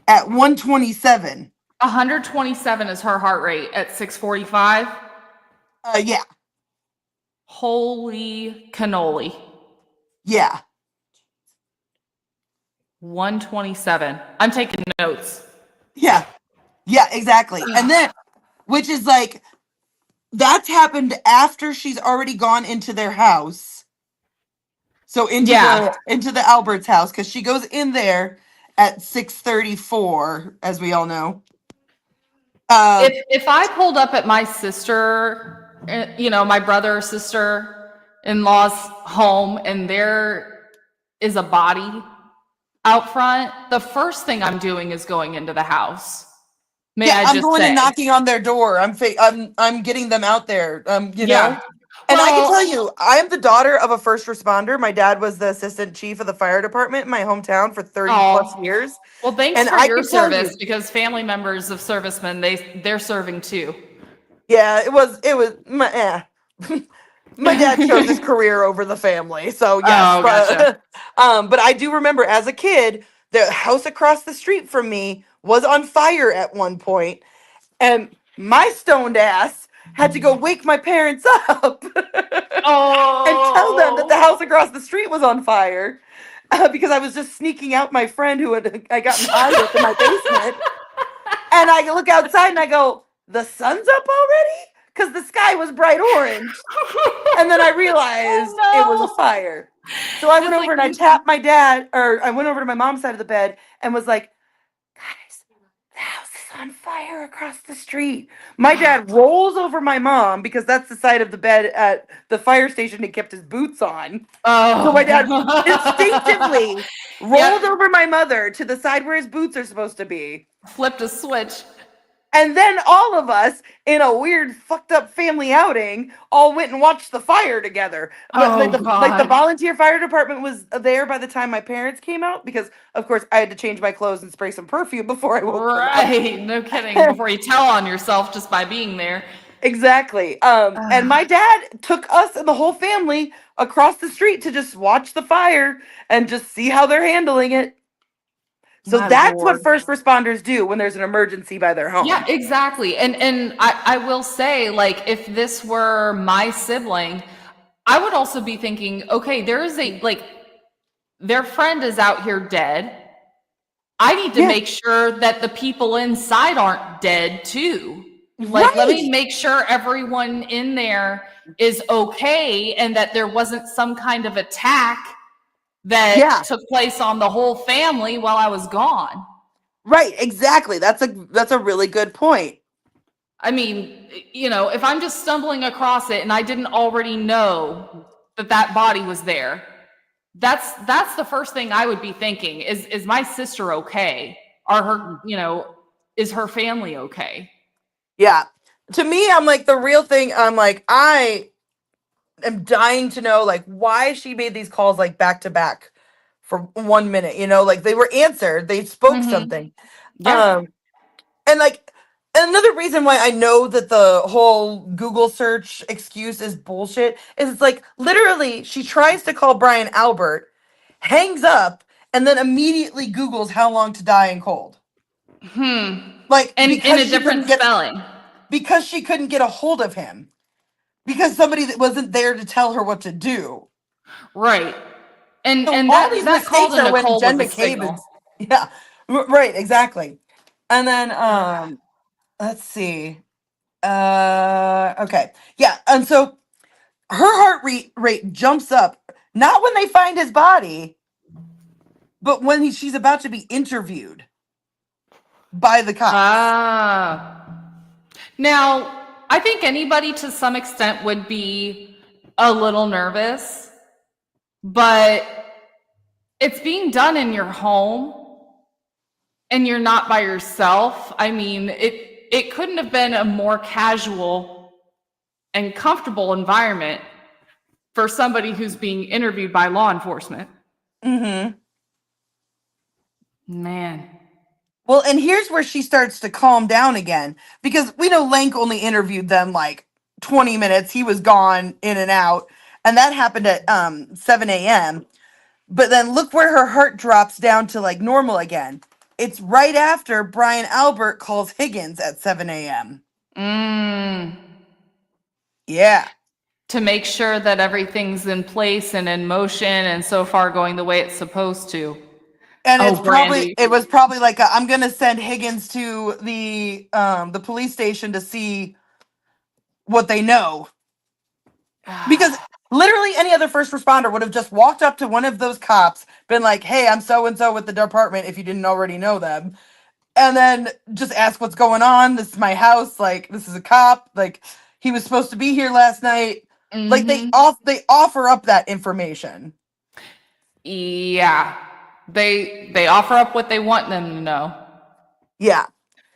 at 127. 127 is her heart rate at 6:45? Yeah. Holy cannoli. Yeah. 127. I'm taking notes. Yeah. Yeah, exactly. And then, which is like, that's happened after she's already gone into their house. So into the Albert's house, because she goes in there at 6:34, as we all know. If I pulled up at my sister, my brother or sister-in-law's home, and there is a body out front, the first thing I'm doing is going into the house. I'm going and knocking on their door. I'm getting them out there. Know. And I can tell you, I am the daughter of a first responder. My dad was the assistant chief of the fire department in my hometown for 30 plus years. Well, thanks for your service, because family members of servicemen, they're serving too. Yeah, it was my dad chose his career over the family. So yes, gotcha. But I do remember as a kid, the house across the street from me was on fire at one point, and my stoned ass had to go wake my parents up and tell them that the house across the street was on fire, because I was just sneaking out my friend who I got in high with in my basement. And I look outside and I go, the sun's up already? Because the sky was bright orange. And then I realized it was a fire. So I went over and I tapped my dad, or I went over to my mom's side of the bed and was like, guys, the house is on fire across the street. My dad rolls over my mom, because that's the side of the bed at the fire station he kept his boots on. So my dad instinctively rolled over my mother to the side where his boots are supposed to be. Flipped a switch. And then all of us, in a weird, fucked up family outing, all went and watched the fire together. But the volunteer fire department was there by the time my parents came out, because, of course, I had to change my clothes and spray some perfume before I woke up. Right, no kidding. Before you tell on yourself just by being there. Exactly. And my dad took us and the whole family across the street to just watch the fire and just see how they're handling it. So that's what first responders do when there's an emergency by their home. Yeah, exactly. And I will say, like, if this were my sibling, I would also be thinking, okay, there is their friend is out here dead. I need to make sure that the people inside aren't dead too. Like, let me make sure everyone in there is okay, and that there wasn't some kind of attack that took place on the whole family while I was gone. Right, exactly. That's a really good point. I mean, if I'm just stumbling across it and I didn't already know that body was there, that's the first thing I would be thinking is my sister okay? Are her, is her family okay? Yeah. To me, I'm like, the real thing, I'm like, I am dying to know, like, why she made these calls, like, back to back for 1 minute, like, they were answered, they spoke something. And like, another reason why I know that the whole Google search excuse is bullshit is it's like, literally, she tries to call Brian Albert, hangs up, and then immediately Googles how long to die in cold. Like, and in a different spelling. Because she couldn't get a hold of him. Because somebody that wasn't there to tell her what to do. Right. And so and all these that call to Nicole Jen was a McCabe signal. Yeah. Right, exactly. And then let's see. Okay. Yeah, and so her heart rate jumps up, not when they find his body, but when she's about to be interviewed by the cops. Now, I think anybody to some extent would be a little nervous, but it's being done in your home and you're not by yourself. I mean, it couldn't have been a more casual and comfortable environment for somebody who's being interviewed by law enforcement. Man. Well, and here's where she starts to calm down again, because we know Lank only interviewed them like 20 minutes. He was gone in and out, and that happened at 7 a.m. But then look where her heart drops down to like normal again. It's right after Brian Albert calls Higgins at 7 a.m. Yeah. To make sure that everything's in place and in motion and so far going the way it's supposed to. And it was probably like, I'm going to send Higgins to the police station to see what they know. Because Literally any other first responder would have just walked up to one of those cops, been like, hey, I'm so and so with the department, if you didn't already know them, and then just ask what's going on. This is my house. Like, this is a cop. Like, he was supposed to be here last night. Like, Mm-hmm. they offer up that information. Yeah. They offer up what they want them to know. Yeah.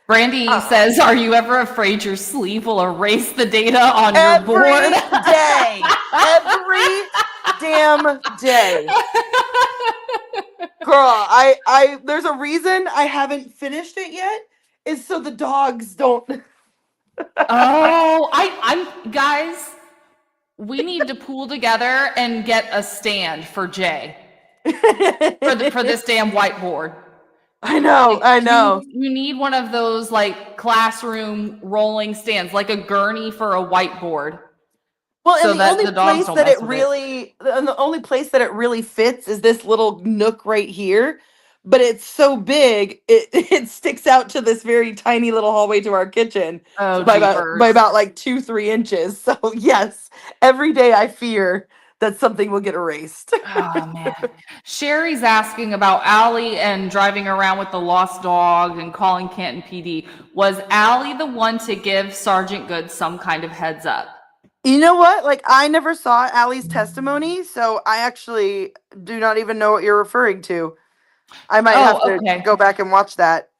Brandy says, "Are you ever afraid your sleeve will erase the data on your board?" Every day. Every damn day. Girl, I there's a reason I haven't finished it yet, is so the dogs don't. Oh, I'm guys, we need to pool together and get a stand for Jay for this damn whiteboard. I know, Like, I know. you need one of those like classroom rolling stands, like a gurney for a whiteboard. Well, So and that the dogs don't mess with it. and the only place that it really fits is this little nook right here. But it's so big, it sticks out to this very tiny little hallway to our kitchen Oh, by jeepers. about like 2-3 inches. So yes, every day I fear that something will get erased. Oh man. Sherry's asking about Allie and driving around with the lost dog and calling Canton PD. Was Allie the one to give Sergeant Good some kind of heads up? You know what? Like, I never saw Allie's testimony, so I actually do not even know what you're referring to. I might have to go back and watch that.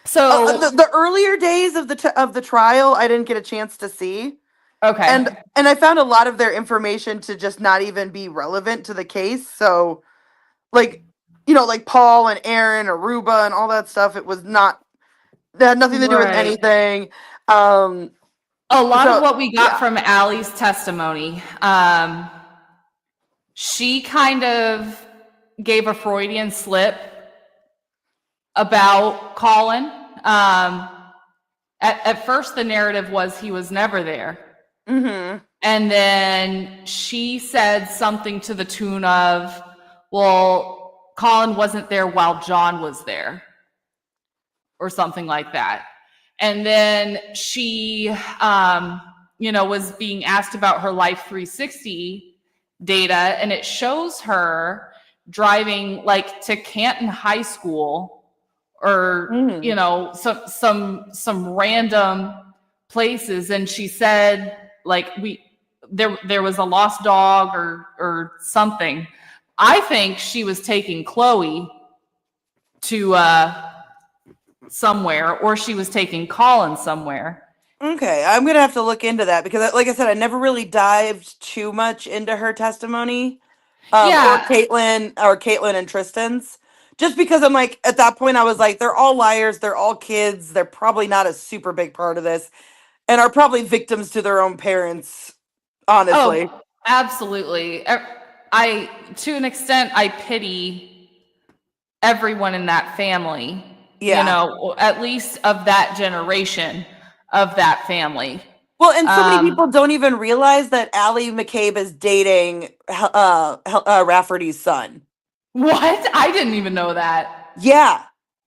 So The earlier days of the trial, I didn't get a chance to see. okay. And I found a lot of their information to just not even be relevant to the case. So, like, like Paul and Aaron, Aruba, and all that stuff, it was not, that had nothing to do with Right. anything. A lot of what we got from Allie's testimony, she kind of gave a Freudian slip about Colin. At first, the narrative was he was never there. Mm-hmm. And then she said something to the tune of, well, Colin wasn't there while John was there, or something like that. And then she, was being asked about her Life 360 data, and it shows her driving like to Canton High School, or some random places. And she said like there was a lost dog or something. I think she was taking Chloe to somewhere, or she was taking Colin somewhere. Okay, I'm gonna have to look into that because, like I said, I never really dived too much into her testimony, or Caitlin and Tristan's, just because I'm like, at that point, I was like, they're all liars, they're all kids, they're probably not a super big part of this, and are probably victims to their own parents. Honestly, oh, absolutely. To an extent, I pity everyone in that family. Yeah. At least of that generation of that family. Well, and so many people don't even realize that Allie McCabe is dating Rafferty's son. What? I didn't even know that. Yeah.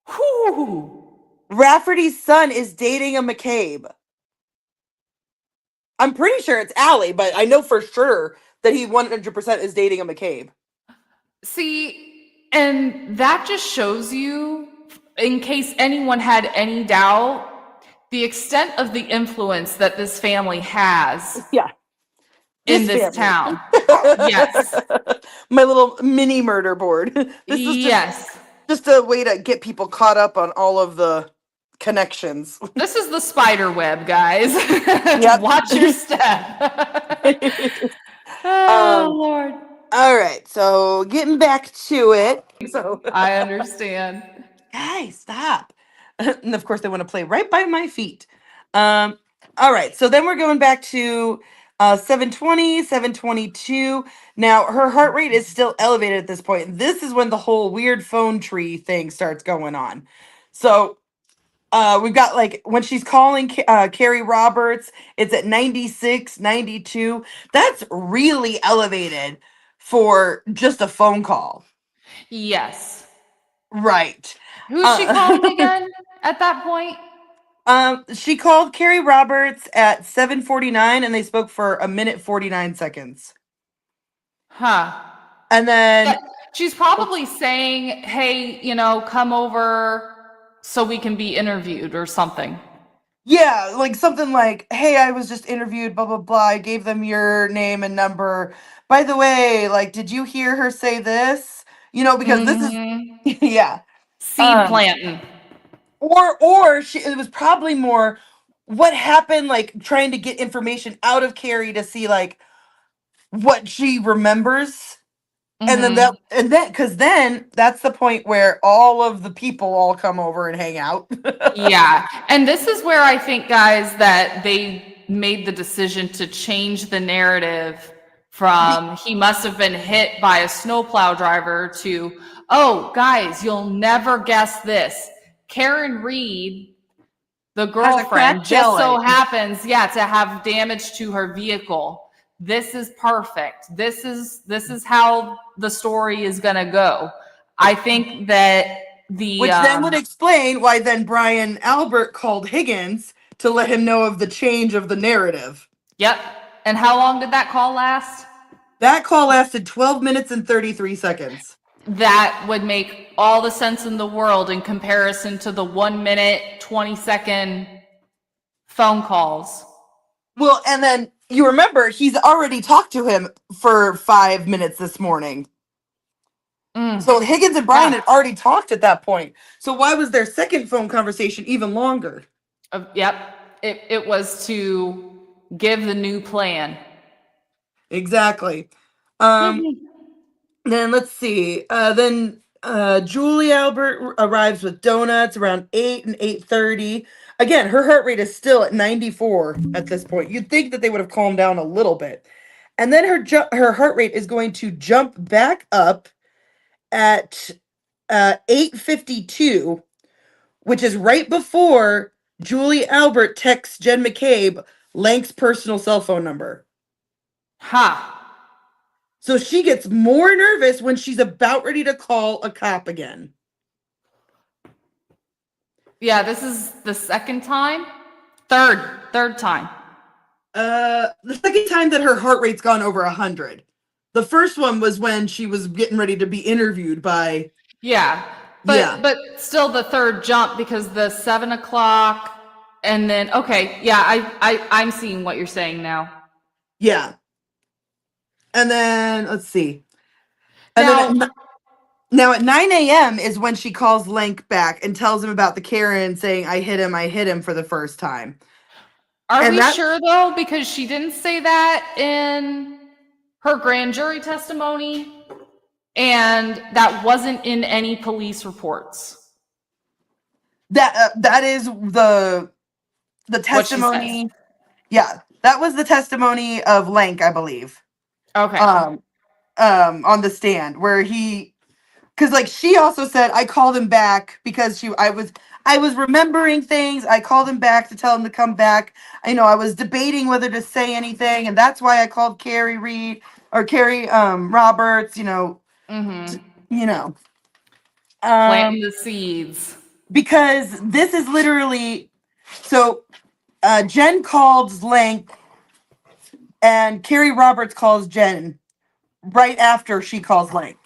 Whew. Rafferty's son is dating a McCabe. I'm pretty sure it's Allie, but I know for sure that he 100% is dating a McCabe. See, and that just shows you, in case anyone had any doubt, the extent of the influence that this family has. Yeah. In this town. Yes. My little mini murder board. This is just a way to get people caught up on all of the connections. This is the spider web, guys. Yep. Watch your step. Oh, Lord. All right. So getting back to it. So I understand. Guys, stop. And of course, they want to play right by my feet. All right. So then we're going back to 720, 722. Now, her heart rate is still elevated at this point. This is when the whole weird phone tree thing starts going on. So we've got, like, when she's calling Carrie Roberts, it's at 96, 92. That's really elevated for just a phone call. Yes. Right. Who's she calling again at that point? She called Carrie Roberts at 7:49, and they spoke for 1 minute 49 seconds. Huh. And then She's probably saying, hey, come over so we can be interviewed or something. yeah, like something like, hey, I was just interviewed, blah, blah, blah. I gave them your name and number. By the way, like, did you hear her say this? Because this is, yeah. Seed planting. Or it was probably more what happened, like trying to get information out of Carrie to see like what she remembers. And then because then that's the point where all of the people all come over and hang out. Yeah. And this is where I think, guys, that they made the decision to change the narrative from he must have been hit by a snowplow driver to, oh, guys, you'll never guess this. Karen Reed, the girlfriend, just so happens, to have damage to her vehicle. This is perfect. This is how the story is going to go. I think that which then would explain why then Brian Albert called Higgins to let him know of the change of the narrative. Yep. And how long did that call last? That call lasted 12 minutes and 33 seconds. That would make all the sense in the world in comparison to the 1 minute, 20-second phone calls. Well, and then you remember he's already talked to him for 5 minutes this morning. So Higgins and Brian had already talked at that point. So why was their second phone conversation even longer? Yep. It was to give the new plan. Exactly. Then let's see. Then Julie Albert arrives with donuts around 8 and 8:30. Again, her heart rate is still at 94 at this point. You'd think that they would have calmed down a little bit. And then her heart rate is going to jump back up at 8:52, which is right before Julie Albert texts Jen McCabe Lank's personal cell phone number. So she gets more nervous when she's about ready to call a cop again. Yeah, this is the second time? Third time. The second time that her heart rate's gone over 100. The first one was when she was getting ready to be interviewed by... Yeah, but still the third jump because the 7 o'clock and then, okay, yeah, I'm seeing what you're saying now. Yeah. And then, let's see. And now at 9 a.m. is when she calls Lank back and tells him about the Karen saying, I hit him for the first time. Are we sure, though? Because she didn't say that in her grand jury testimony, and that wasn't in any police reports. That is the testimony. Yeah, that was the testimony of Lank, I believe. Okay. On the stand where because like she also said, I called him back because I was remembering things. I called him back to tell him to come back. I was debating whether to say anything, and that's why I called Carrie Reed or Carrie Roberts. Planting the seeds. Because this is literally so. Jen calls Lank, and Carrie Roberts calls Jen right after she calls Lank.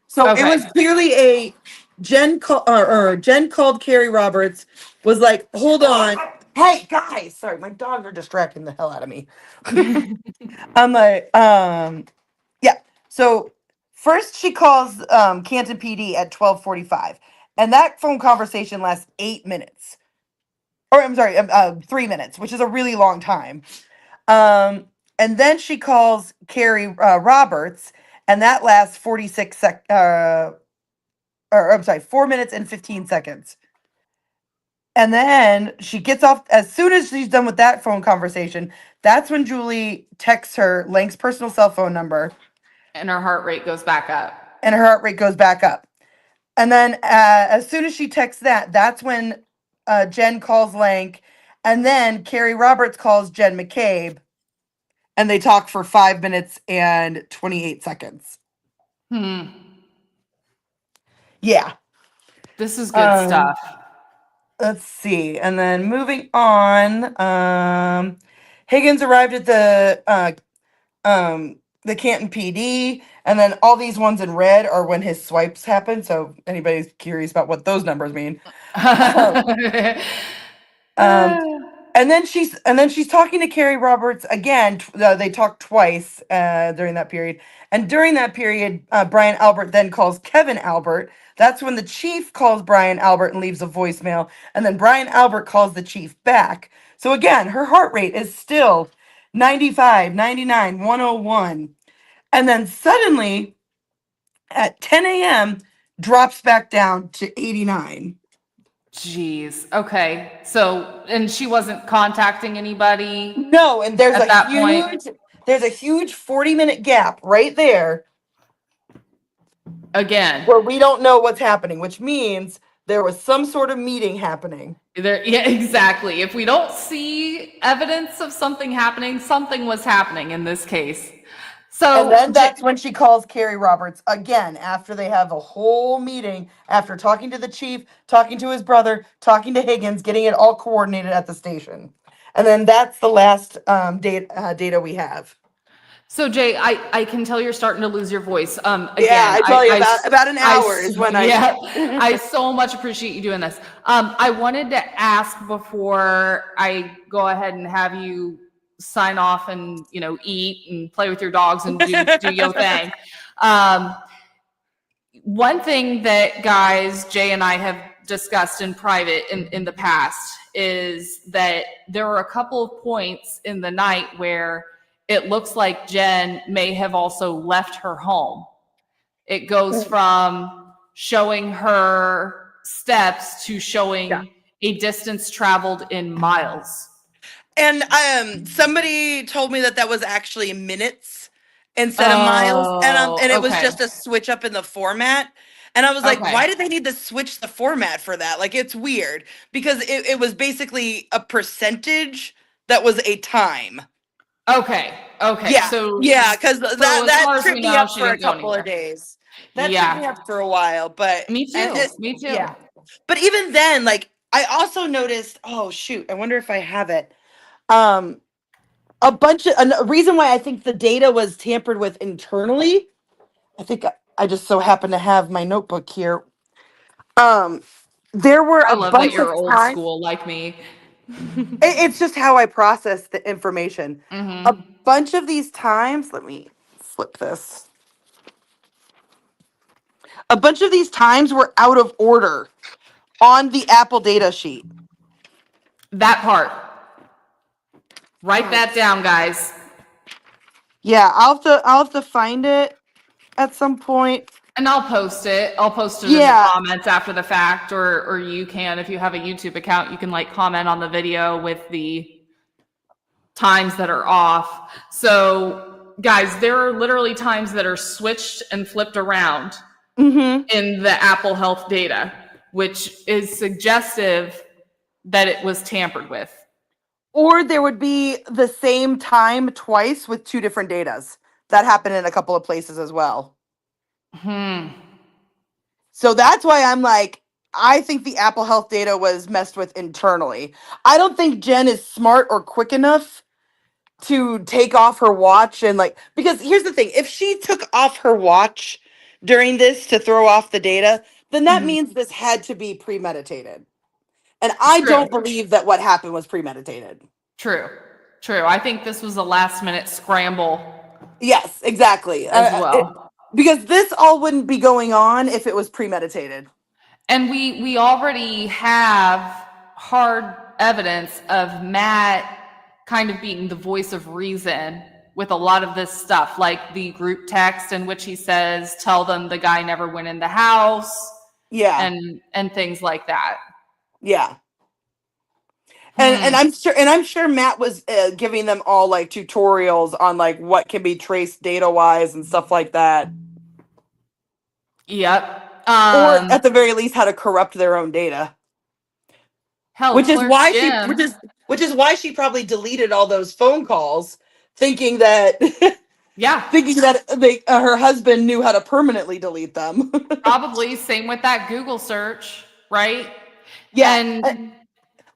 So it was clearly Jen called Carrie Roberts, was like, hold on. Hey guys, sorry, my dogs are distracting the hell out of me. I'm like, yeah. So first she calls Canton PD at 12:45. And that phone conversation lasts 8 minutes. Or I'm sorry, 3 minutes, which is a really long time. And then she calls Carrie Roberts, and that lasts 4 minutes and 15 seconds. And then she gets off, as soon as she's done with that phone conversation, that's when Julie texts her Lank's personal cell phone number. And her heart rate goes back up. And then as soon as she texts that, that's when Jen calls Lank, and then Carrie Roberts calls Jen McCabe, and they talk for 5 minutes and 28 seconds. Yeah. This is good stuff. Let's see. And then moving on, Higgins arrived at the the Canton PD, and then all these ones in red are when his swipes happen. So anybody's curious about what those numbers mean. Um, and then she's talking to Carrie Roberts again. They talk twice during that period, and during that period, Brian Albert then calls Kevin Albert. That's when the chief calls Brian Albert and leaves a voicemail, and then Brian Albert calls the chief back. So again, her heart rate is still 95, 99, 101, and then suddenly at 10 a.m. drops back down to 89. Jeez. Okay. So, and she wasn't contacting anybody No, and at that point. there's a huge 40-minute gap right there Again, where we don't know what's happening, which means there was some sort of meeting happening. yeah, exactly. If we don't see evidence of something happening, something was happening in this case. So, And then that's when she calls Carrie Roberts again after they have a whole meeting, after talking to the chief, talking to his brother, talking to Higgins, getting it all coordinated at the station. And then that's the last data we have. So Jay, I can tell you're starting to lose your voice. Again, yeah, I tell you about an hour is when yeah, I so much appreciate you doing this. I wanted to ask before I go ahead and have you sign off and eat and play with your dogs and do your thing. One thing that guys, Jay and I have discussed in private in the past is that there were a couple of points in the night where it looks like Jen may have also left her home. It goes from showing her steps to showing a distance traveled in miles. And somebody told me that was actually minutes instead of miles, and it was just a switch up in the format. And I was like, why did they need to switch the format for that? Like, it's weird because it was basically a percentage that was a time. Okay. Yeah. So because that tripped me up for a couple of days. That tripped me up for a while, but me too. Me too. Yeah. But even then, like, I also noticed. Oh shoot! I wonder if I have it. A reason why I think the data was tampered with internally. I think I just so happen to have my notebook here. There were I love that you're old school like me. It's just how I process the information. Mm-hmm. A bunch of these times, let me flip this. A bunch of these times were out of order on the Apple data sheet. That part. Write that down, guys. Yeah, I'll have to find it at some point. And I'll post it. I'll post it in the comments after the fact, or you can, if you have a YouTube account, you can comment on the video with the times that are off. So guys, there are literally times that are switched and flipped around in the Apple Health data, which is suggestive that it was tampered with. Or there would be the same time twice with two different datas. That happened in a couple of places as well. So that's why I'm like, I think the Apple Health data was messed with internally. I don't think Jen is smart or quick enough to take off her watch and because here's the thing, if she took off her watch during this to throw off the data, then that means this had to be premeditated. And I don't believe that what happened was premeditated. True. I think this was a last minute scramble. Yes, exactly. As well. Because this all wouldn't be going on if it was premeditated. And we already have hard evidence of Matt kind of being the voice of reason with a lot of this stuff, like the group text in which he says, tell them the guy never went in the house. Yeah. And things like that. Yeah. And I'm sure Matt was giving them all tutorials on what can be traced data wise and stuff like that. Yep. Or at the very least how to corrupt their own data. Hell, which is why she probably deleted all those phone calls, thinking that her husband knew how to permanently delete them. Probably same with that Google search, right? Yeah.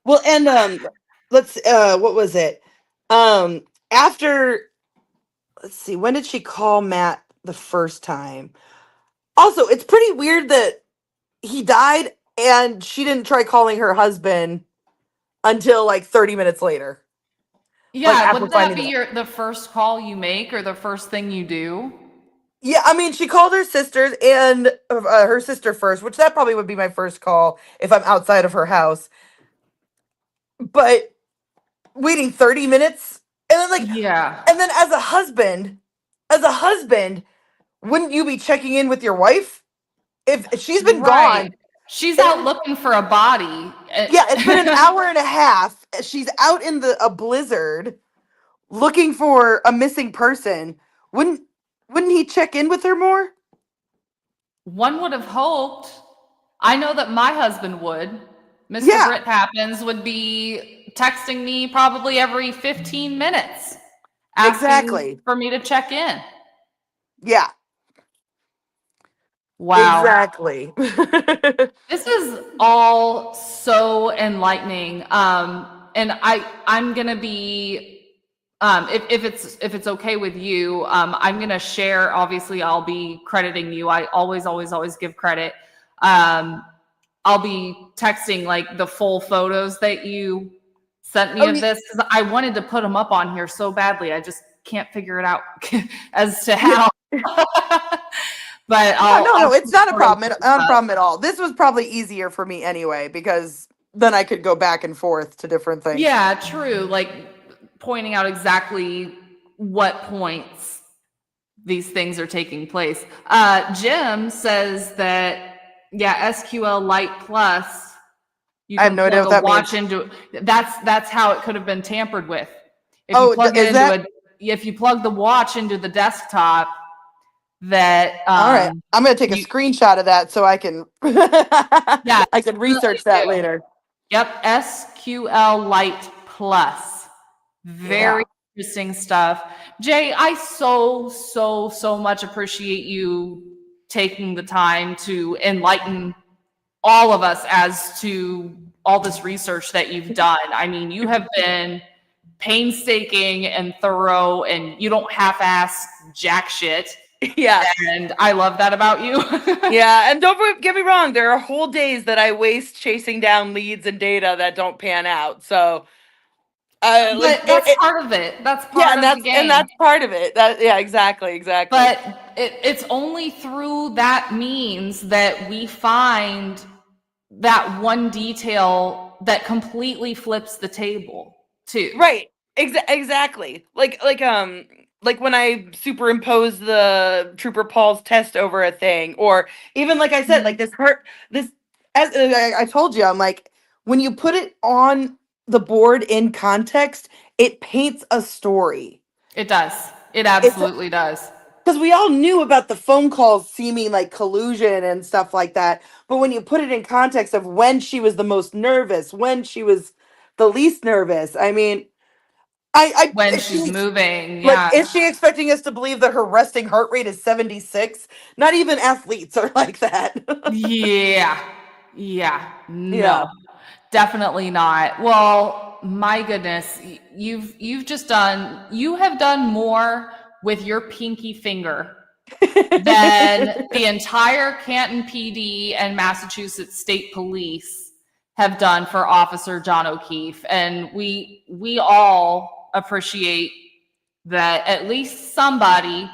Let's what was it? After let's see, when did she call Matt the first time? Also, it's pretty weird that he died and she didn't try calling her husband until like 30 minutes later. Like Yeah, after wouldn't that finding be that. the first call you make or the first thing you do? Yeah, I mean, she called her sisters and her sister first, which that probably would be my first call if I'm outside of her house. But waiting 30 minutes and then like, Yeah, and then as a husband, wouldn't you be checking in with your wife if she's been right. gone? She's out It, looking for a body. yeah, it's been an hour and a half. She's out in a blizzard looking for a missing person. Wouldn't wouldn't he check in with her more? One would have hoped. I know that my husband would. Mr. Yeah, Brit Happens would be texting me probably every 15 minutes asking exactly. for me to check in. Yeah, Wow. exactly. This is all so enlightening. And I'm gonna be if it's okay with you, I'm gonna share. Obviously, I'll be crediting you. I always give credit. Um, I'll be texting like the full photos that you sent me Oh, of this because I wanted to put them up on here so badly. I just can't figure it out as to yeah. how. But Yeah, no, I'll it's not a sort of problem. Not a problem at all. This was probably easier for me anyway because then I could go back and forth to different things. yeah, true. Like pointing out exactly what points these things are taking place. Jim says that yeah, SQL Lite Plus, you I have can no idea plug what a that watch means. into. That's how it could have been tampered with. If you Oh, plug it is into that a if you plug the watch into the desktop, that all right? I'm gonna take a you screenshot of that so I can yeah, I can definitely research that do. later. Yep, SQL Lite Plus. Yeah. Very interesting stuff. Jay, I so much appreciate you taking the time to enlighten all of us as to all this research that you've done. I mean, you have been painstaking and thorough, and you don't half-ass jack shit. Yes. And I love that about you. Yeah, and get me wrong, there are whole days that I waste chasing down leads and data that don't pan out. So, like But that's part of it. That's yeah, part of the and game. that's part of it. That yeah, exactly. But it's only through that means that we find that one detail that completely flips the table, too. Right. Exactly. Like when I superimpose the Trooper Paul's test over a thing, or even like I said, like this as I told you, I'm like when you put it on the board in context, it paints a story. It does. It It's absolutely does. because we all knew about the phone calls seeming like collusion and stuff like that, but when you put it in context of when she was the most nervous, when she was the least nervous, I mean, When is she's she moving, like yeah. is she expecting us to believe that her resting heart rate is 76? Not even athletes are like that. Yeah. Yeah. Yeah. No. Definitely not. Well, my goodness, you have done more with your pinky finger than the entire Canton PD and Massachusetts State Police have done for Officer John O'Keefe. And we all appreciate that at least somebody,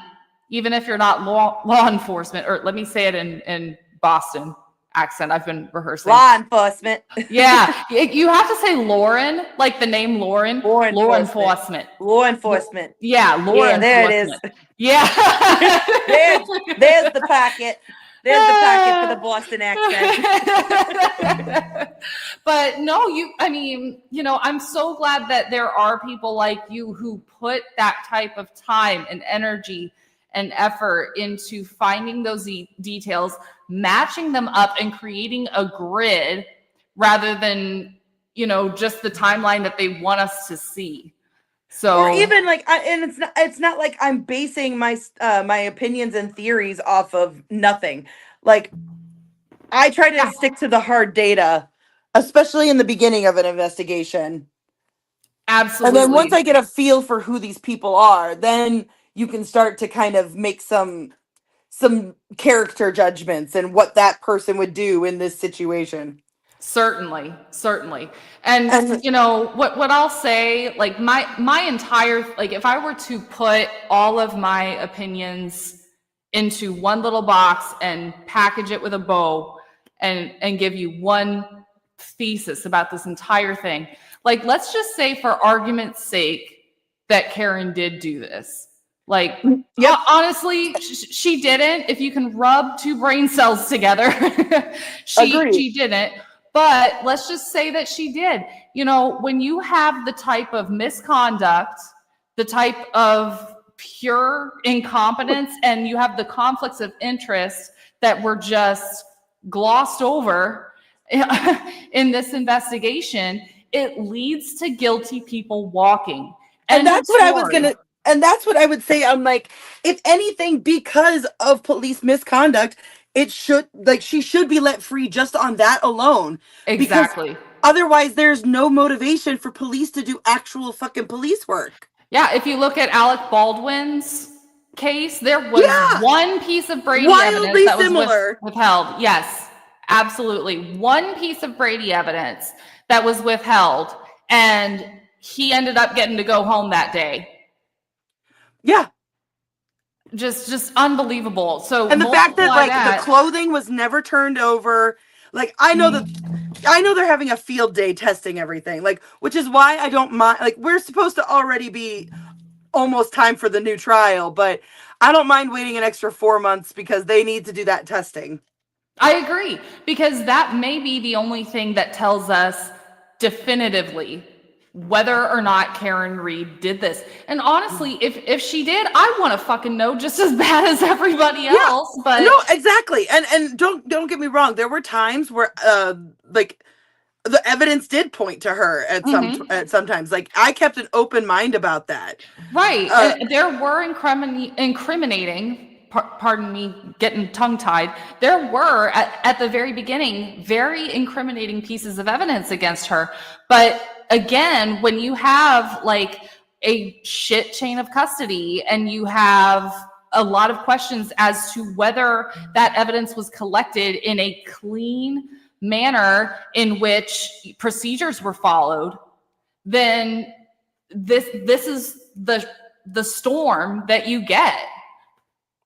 even if you're not law enforcement, or let me say it in Boston accent. I've been rehearsing. Law enforcement. Yeah, you have to say Lauren, like the name Lauren. Law enforcement. Law enforcement. Yeah, law Yeah, there it is. enforcement. Yeah. There's the packet. There's the packet for the Boston accent. But no, I mean, I'm so glad that there are people like you who put that type of time and energy and effort into finding those details, matching them up, and creating a grid rather than, just the timeline that they want us to see. So, or even like, and it's not like I'm basing my my opinions and theories off of nothing. Like, I try to stick to the hard data, especially in the beginning of an investigation. absolutely. And then once I get a feel for who these people are, then you can start to kind of make some character judgments and what that person would do in this situation. Certainly, certainly. And And you know, what I'll say, like my entire, like if I were to put all of my opinions into one little box and package it with a bow and give you one thesis about this entire thing, like let's just say for argument's sake that Karen did do this. Like, yep. Honestly, she didn't. If you can rub two brain cells together, she didn't. But let's just say that she did. You know, when you have the type of misconduct, the type of pure incompetence, and you have the conflicts of interest that were just glossed over in this investigation, it leads to guilty people walking. And that's what I was going to, and that's what I would say. I'm like, if anything, because of police misconduct, it should, like, she should be let free just on that alone. Exactly. Because otherwise, there's no motivation for police to do actual fucking police work. Yeah, if you look at Alec Baldwin's case, there was one piece of Brady evidence that was withheld. Yes, absolutely. One piece of Brady evidence that was withheld, and he ended up getting to go home that day. Yeah. Just unbelievable. So, and the fact that like the clothing was never turned over, like I know they're having a field day testing everything, like, which is why I don't mind. Like, we're supposed to already be almost time for the new trial, but I don't mind waiting an extra 4 months because they need to do that testing. I agree, because that may be the only thing that tells us definitively whether or not Karen Read did this. And honestly, if she did, I want to fucking know just as bad as everybody else. But no, exactly. And don't get me wrong. There were times where like the evidence did point to her at sometimes. Like, I kept an open mind about that. Right. There were incriminating. Pardon me, getting tongue-tied. There were, at the very beginning, very incriminating pieces of evidence against her. But again, when you have like a shit chain of custody and you have a lot of questions as to whether that evidence was collected in a clean manner in which procedures were followed, then this is the storm that you get.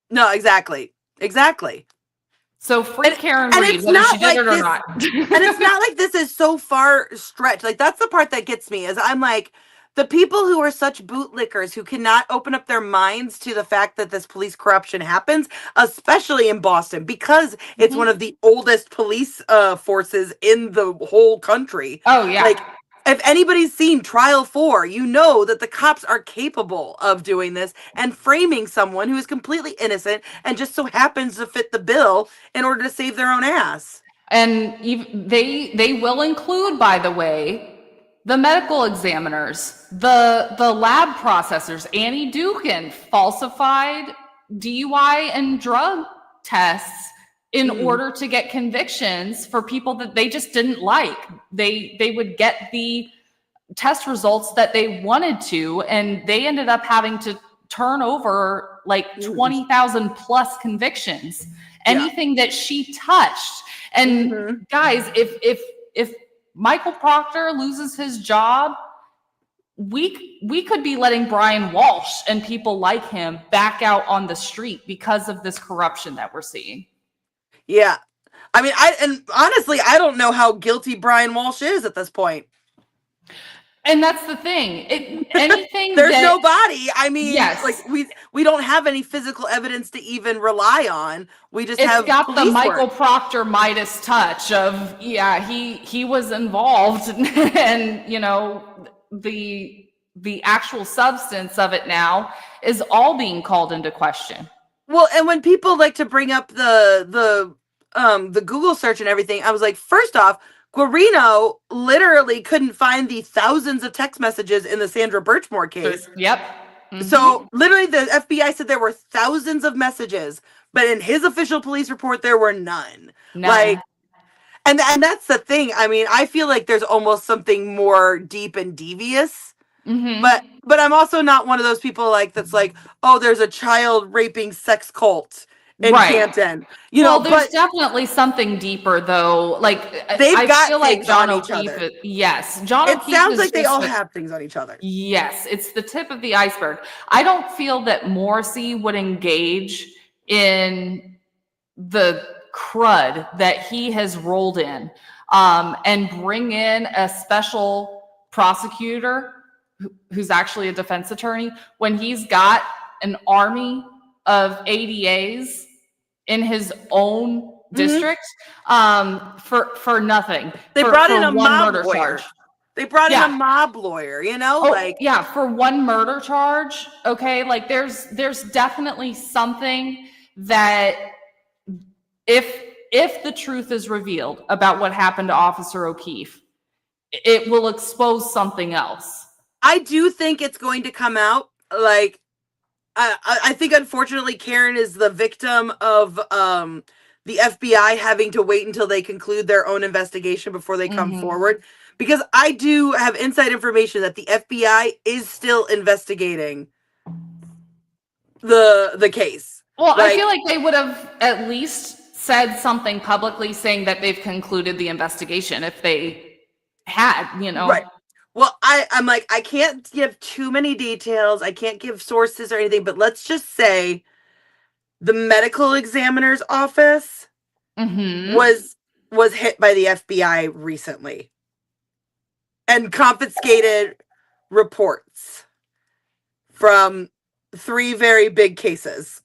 No, exactly. So free Karen Read, whether she did it or not. And it's not like this is so far stretched. Like, that's the part that gets me, is I'm like, the people who are such bootlickers who cannot open up their minds to the fact that this police corruption happens, especially in Boston, because it's one of the oldest police forces in the whole country. Oh, yeah. Like, if anybody's seen Trial 4, you know that the cops are capable of doing this and framing someone who is completely innocent and just so happens to fit the bill in order to save their own ass. And they will include, by the way, the medical examiners, the lab processors. Annie Dukin falsified DUI and drug tests in order to get convictions for people that they just didn't like. They would get the test results that they wanted to, and they ended up having to turn over like 20,000 plus convictions. Anything that she touched. And guys, if Michael Proctor loses his job, we could be letting Brian Walsh and people like him back out on the street because of this corruption that we're seeing. Yeah. I mean, honestly, I don't know how guilty Brian Walsh is at this point. And that's the thing. Anything there's no body. I mean, yes. Like we don't have any physical evidence to even rely on. We just have got the Michael Proctor Midas touch of he was involved, and you know the actual substance of it now is all being called into question. Well, and when people like to bring up the Google search and everything, I was like, first off, Guarino literally couldn't find the thousands of text messages in the Sandra Birchmore case. Yep. So literally the FBI said there were thousands of messages, but in his official police report, there were none. Like, and that's the thing. I mean, I feel like there's almost something more deep and devious Mm-hmm. But I'm also not one of those people like that's like, oh, there's a child raping sex cult in Right. Canton. Well, there's But definitely something deeper though. Like they've I got feel like things John on each O'Keefe, other. yes, John It O'Keefe sounds is like they just all have things on each other. yes, it's the tip of the iceberg. I don't feel that Morrissey would engage in the crud that he has rolled in, and bring in a special prosecutor who's actually a defense attorney when he's got an army of ADAs in his own district, for nothing. They for, brought for in a one mob murder lawyer. charge. They brought in Yeah. a mob lawyer, Oh, yeah, for one murder charge. Okay, like there's definitely something that if the truth is revealed about what happened to Officer O'Keefe, it will expose something else. I do think it's going to come out. Like, I think unfortunately Karen is the victim of the FBI having to wait until they conclude their own investigation before they come forward. Because I do have inside information that the FBI is still investigating the case. Well, I feel like they would have at least said something publicly saying that they've concluded the investigation if they had, Right. Well, I'm like, I can't give too many details. I can't give sources or anything, but let's just say the medical examiner's office was hit by the FBI recently and confiscated reports from 3 very big cases.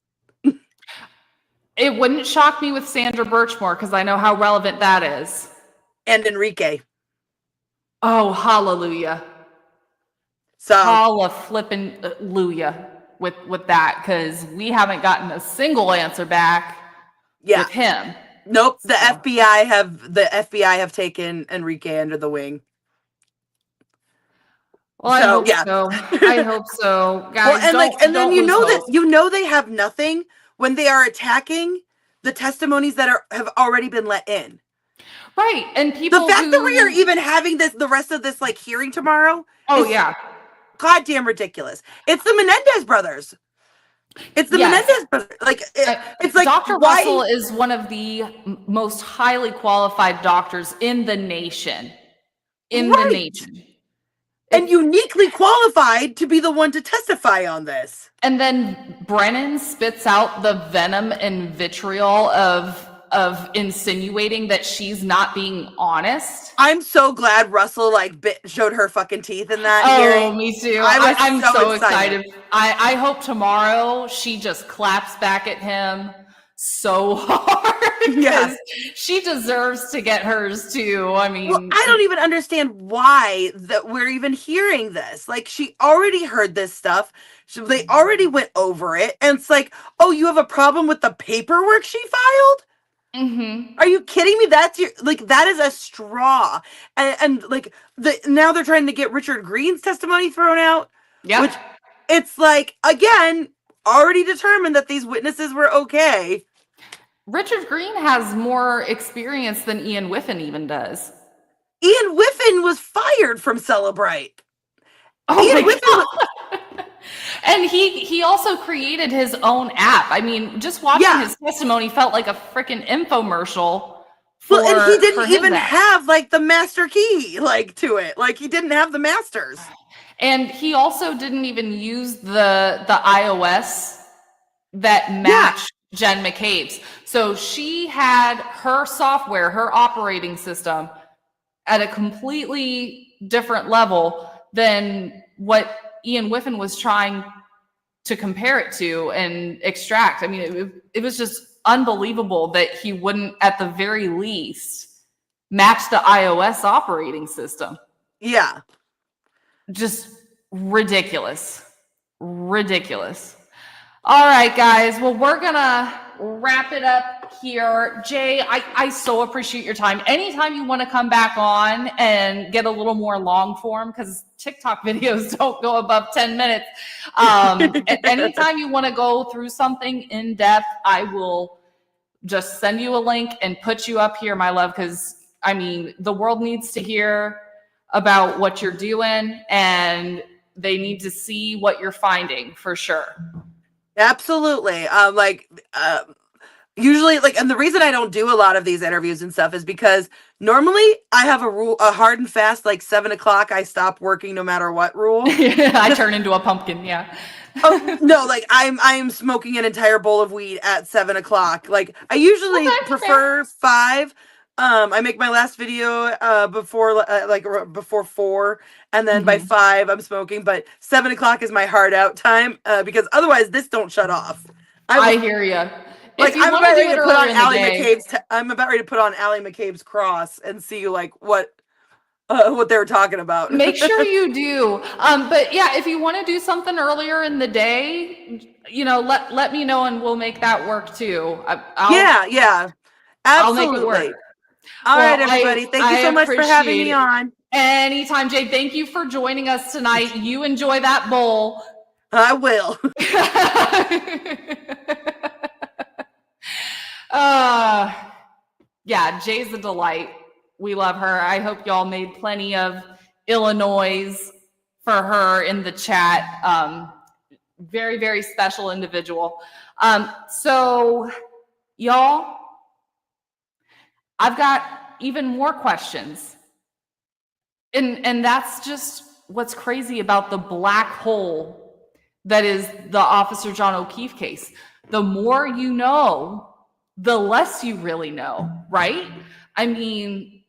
It wouldn't shock me with Sandra Birchmore because I know how relevant that is. And Enrique. Oh, hallelujah. So hallelujah with that, because we haven't gotten a single answer back with him. Nope. The FBI have taken Enrique under the wing. Well, I hope so. I hope so, guys. Well, and then they have nothing when they are attacking the testimonies that have already been let in. Right, and people. The fact that we are even having the rest of this hearing tomorrow. Oh yeah, goddamn ridiculous! It's the Menendez brothers. It's the Menendez brothers. It's like Dr. Russell is one of the most highly qualified doctors in the nation. The nation. And uniquely qualified to be the one to testify on this. And then Brennan spits out the venom and vitriol of insinuating that she's not being honest. I'm so glad Russell showed her fucking teeth in that hearing. Oh, me too. I'm so excited. I hope tomorrow she just claps back at him so hard. Yes, she deserves to get hers too. I mean, I don't even understand why that we're even hearing this. Like, she already heard this stuff. They already went over it, and it's like, oh, you have a problem with the paperwork she filed? Are you kidding me? That is a straw. And now they're trying to get Richard Green's testimony thrown out. Yeah, which it's like, again, already determined that these witnesses were okay. Richard Green has more experience than Ian Whiffen even does. Ian Whiffen was fired from Celebrite. Oh, Ian Whiffen and he also created his own app. I mean, just watching his testimony felt like a freaking infomercial. And he didn't even have the master key to it. He didn't have the masters. And he also didn't even use the iOS that matched Jen McCabe's. So she had her software, her operating system at a completely different level than what Ian Whiffen was trying to compare it to and extract. I mean, it was just unbelievable that he wouldn't, at the very least, match the iOS operating system. Yeah. Just ridiculous. Ridiculous. All right, guys. Well, we're going to wrap it up here. Jay, I so appreciate your time. Anytime you want to come back on and get a little more long form, because TikTok videos don't go above 10 minutes. Anytime you want to go through something in depth, I will just send you a link and put you up here, my love, because, I mean, the world needs to hear about what you're doing, and they need to see what you're finding for sure. Absolutely. Usually, like, and the reason I don't do a lot of these interviews and stuff is because normally I have a hard and fast, like 7 o'clock, I stop working no matter what rule. I turn into a pumpkin. Yeah. Oh no, like I'm smoking an entire bowl of weed at 7 o'clock. Like I usually prefer 5. I make my last video before 4, and then by 5 I'm smoking. But 7 o'clock is my hard out time because otherwise this don't shut off. I hear you. Like I'm about ready to put on Allie McCabe's. I'm about ready to put on Allie McCabe's cross and see like what they were talking about. Make sure you do. But yeah, if you want to do something earlier in the day, let me know and we'll make that work too. Yeah, absolutely. I'll make it work. All right, everybody. Thank you so much for having me on. Anytime, Jay. Thank you for joining us tonight. You enjoy that bowl. I will. Yeah, Jay's a delight. We love her. I hope y'all made plenty of Illinois for her in the chat. Very, very special individual. So y'all, I've got even more questions. And that's just what's crazy about the black hole that is the Officer John O'Keefe case. The more you know, the less you really know, right? I mean,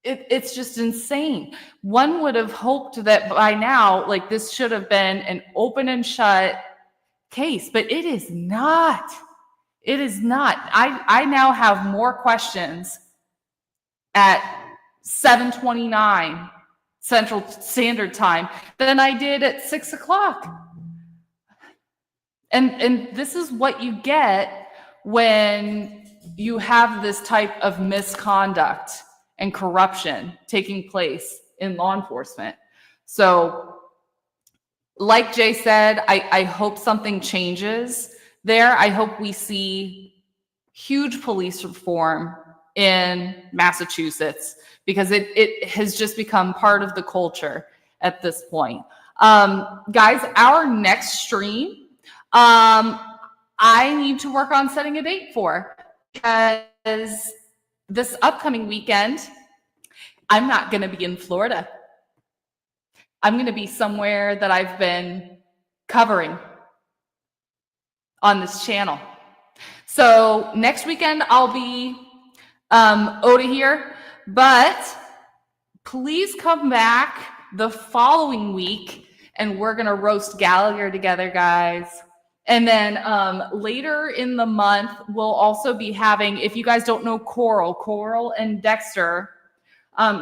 it's just insane. One would have hoped that by now, like this should have been an open and shut case, but it is not. It is not. I now have more questions at 7:29 Central Standard Time than I did at 6 o'clock. And this is what you get when you have this type of misconduct and corruption taking place in law enforcement. So like Jay said, I hope something changes there. I hope we see huge police reform in Massachusetts because it has just become part of the culture at this point. Guys, our next stream, I need to work on setting a date for, because this upcoming weekend, I'm not going to be in Florida. I'm going to be somewhere that I've been covering on this channel. So next weekend, I'll be out of here, but please come back the following week and we're going to roast Gallagher together, guys. And then later in the month, we'll also be having, if you guys don't know Coral and Dexter,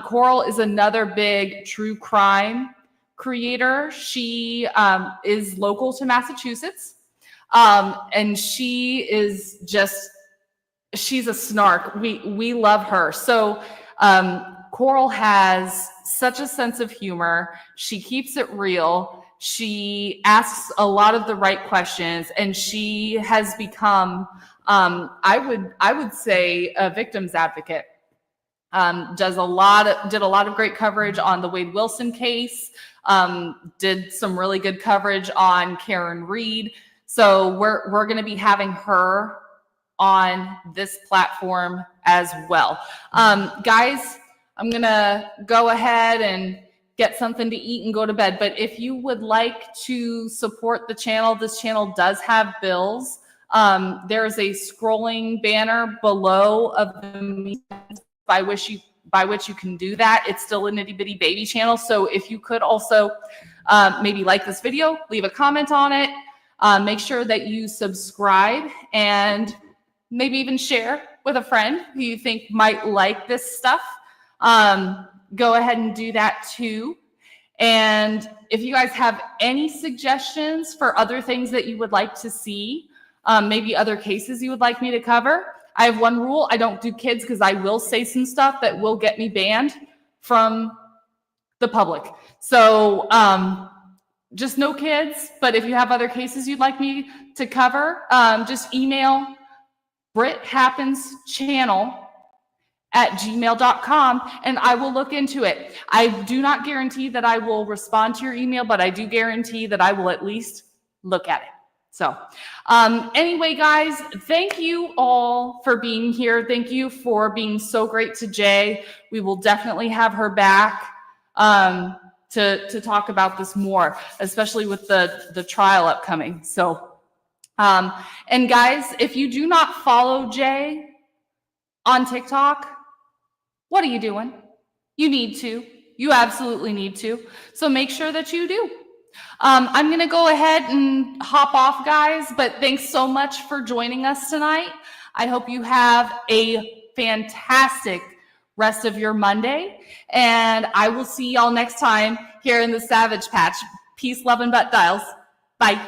Coral is another big true crime creator. She is local to Massachusetts. And she is just, she's a snark. We love her. So Coral has such a sense of humor. She keeps it real. She asks a lot of the right questions, and she has become, I would say, a victim's advocate. Did a lot of great coverage on the Wade Wilson case. Did some really good coverage on Karen Reed. So we're going to be having her on this platform as well. Guys, I'm going to go ahead and get something to eat and go to bed. But if you would like to support the channel, this channel does have bills. There is a scrolling banner below of the means by which you can do that. It's still a nitty bitty baby channel. So if you could also maybe like this video, leave a comment on it, make sure that you subscribe, and maybe even share with a friend who you think might like this stuff. Go ahead and do that too. And if you guys have any suggestions for other things that you would like to see, maybe other cases you would like me to cover, I have one rule. I don't do kids because I will say some stuff that will get me banned from the public. So just no kids. But if you have other cases you'd like me to cover, just email BritHappensChannel jay@gmail.com, and I will look into it. I do not guarantee that I will respond to your email, but I do guarantee that I will at least look at it. So anyway, guys, thank you all for being here. Thank you for being so great to Jay. We will definitely have her back to talk about this more, especially with the trial upcoming. So, and guys, if you do not follow Jay on TikTok, what are you doing? You need to. You absolutely need to. So make sure that you do. I'm going to go ahead and hop off, guys, but thanks so much for joining us tonight. I hope you have a fantastic rest of your Monday, and I will see y'all next time here in the Savage Patch. Peace, love, and butt dials. Bye.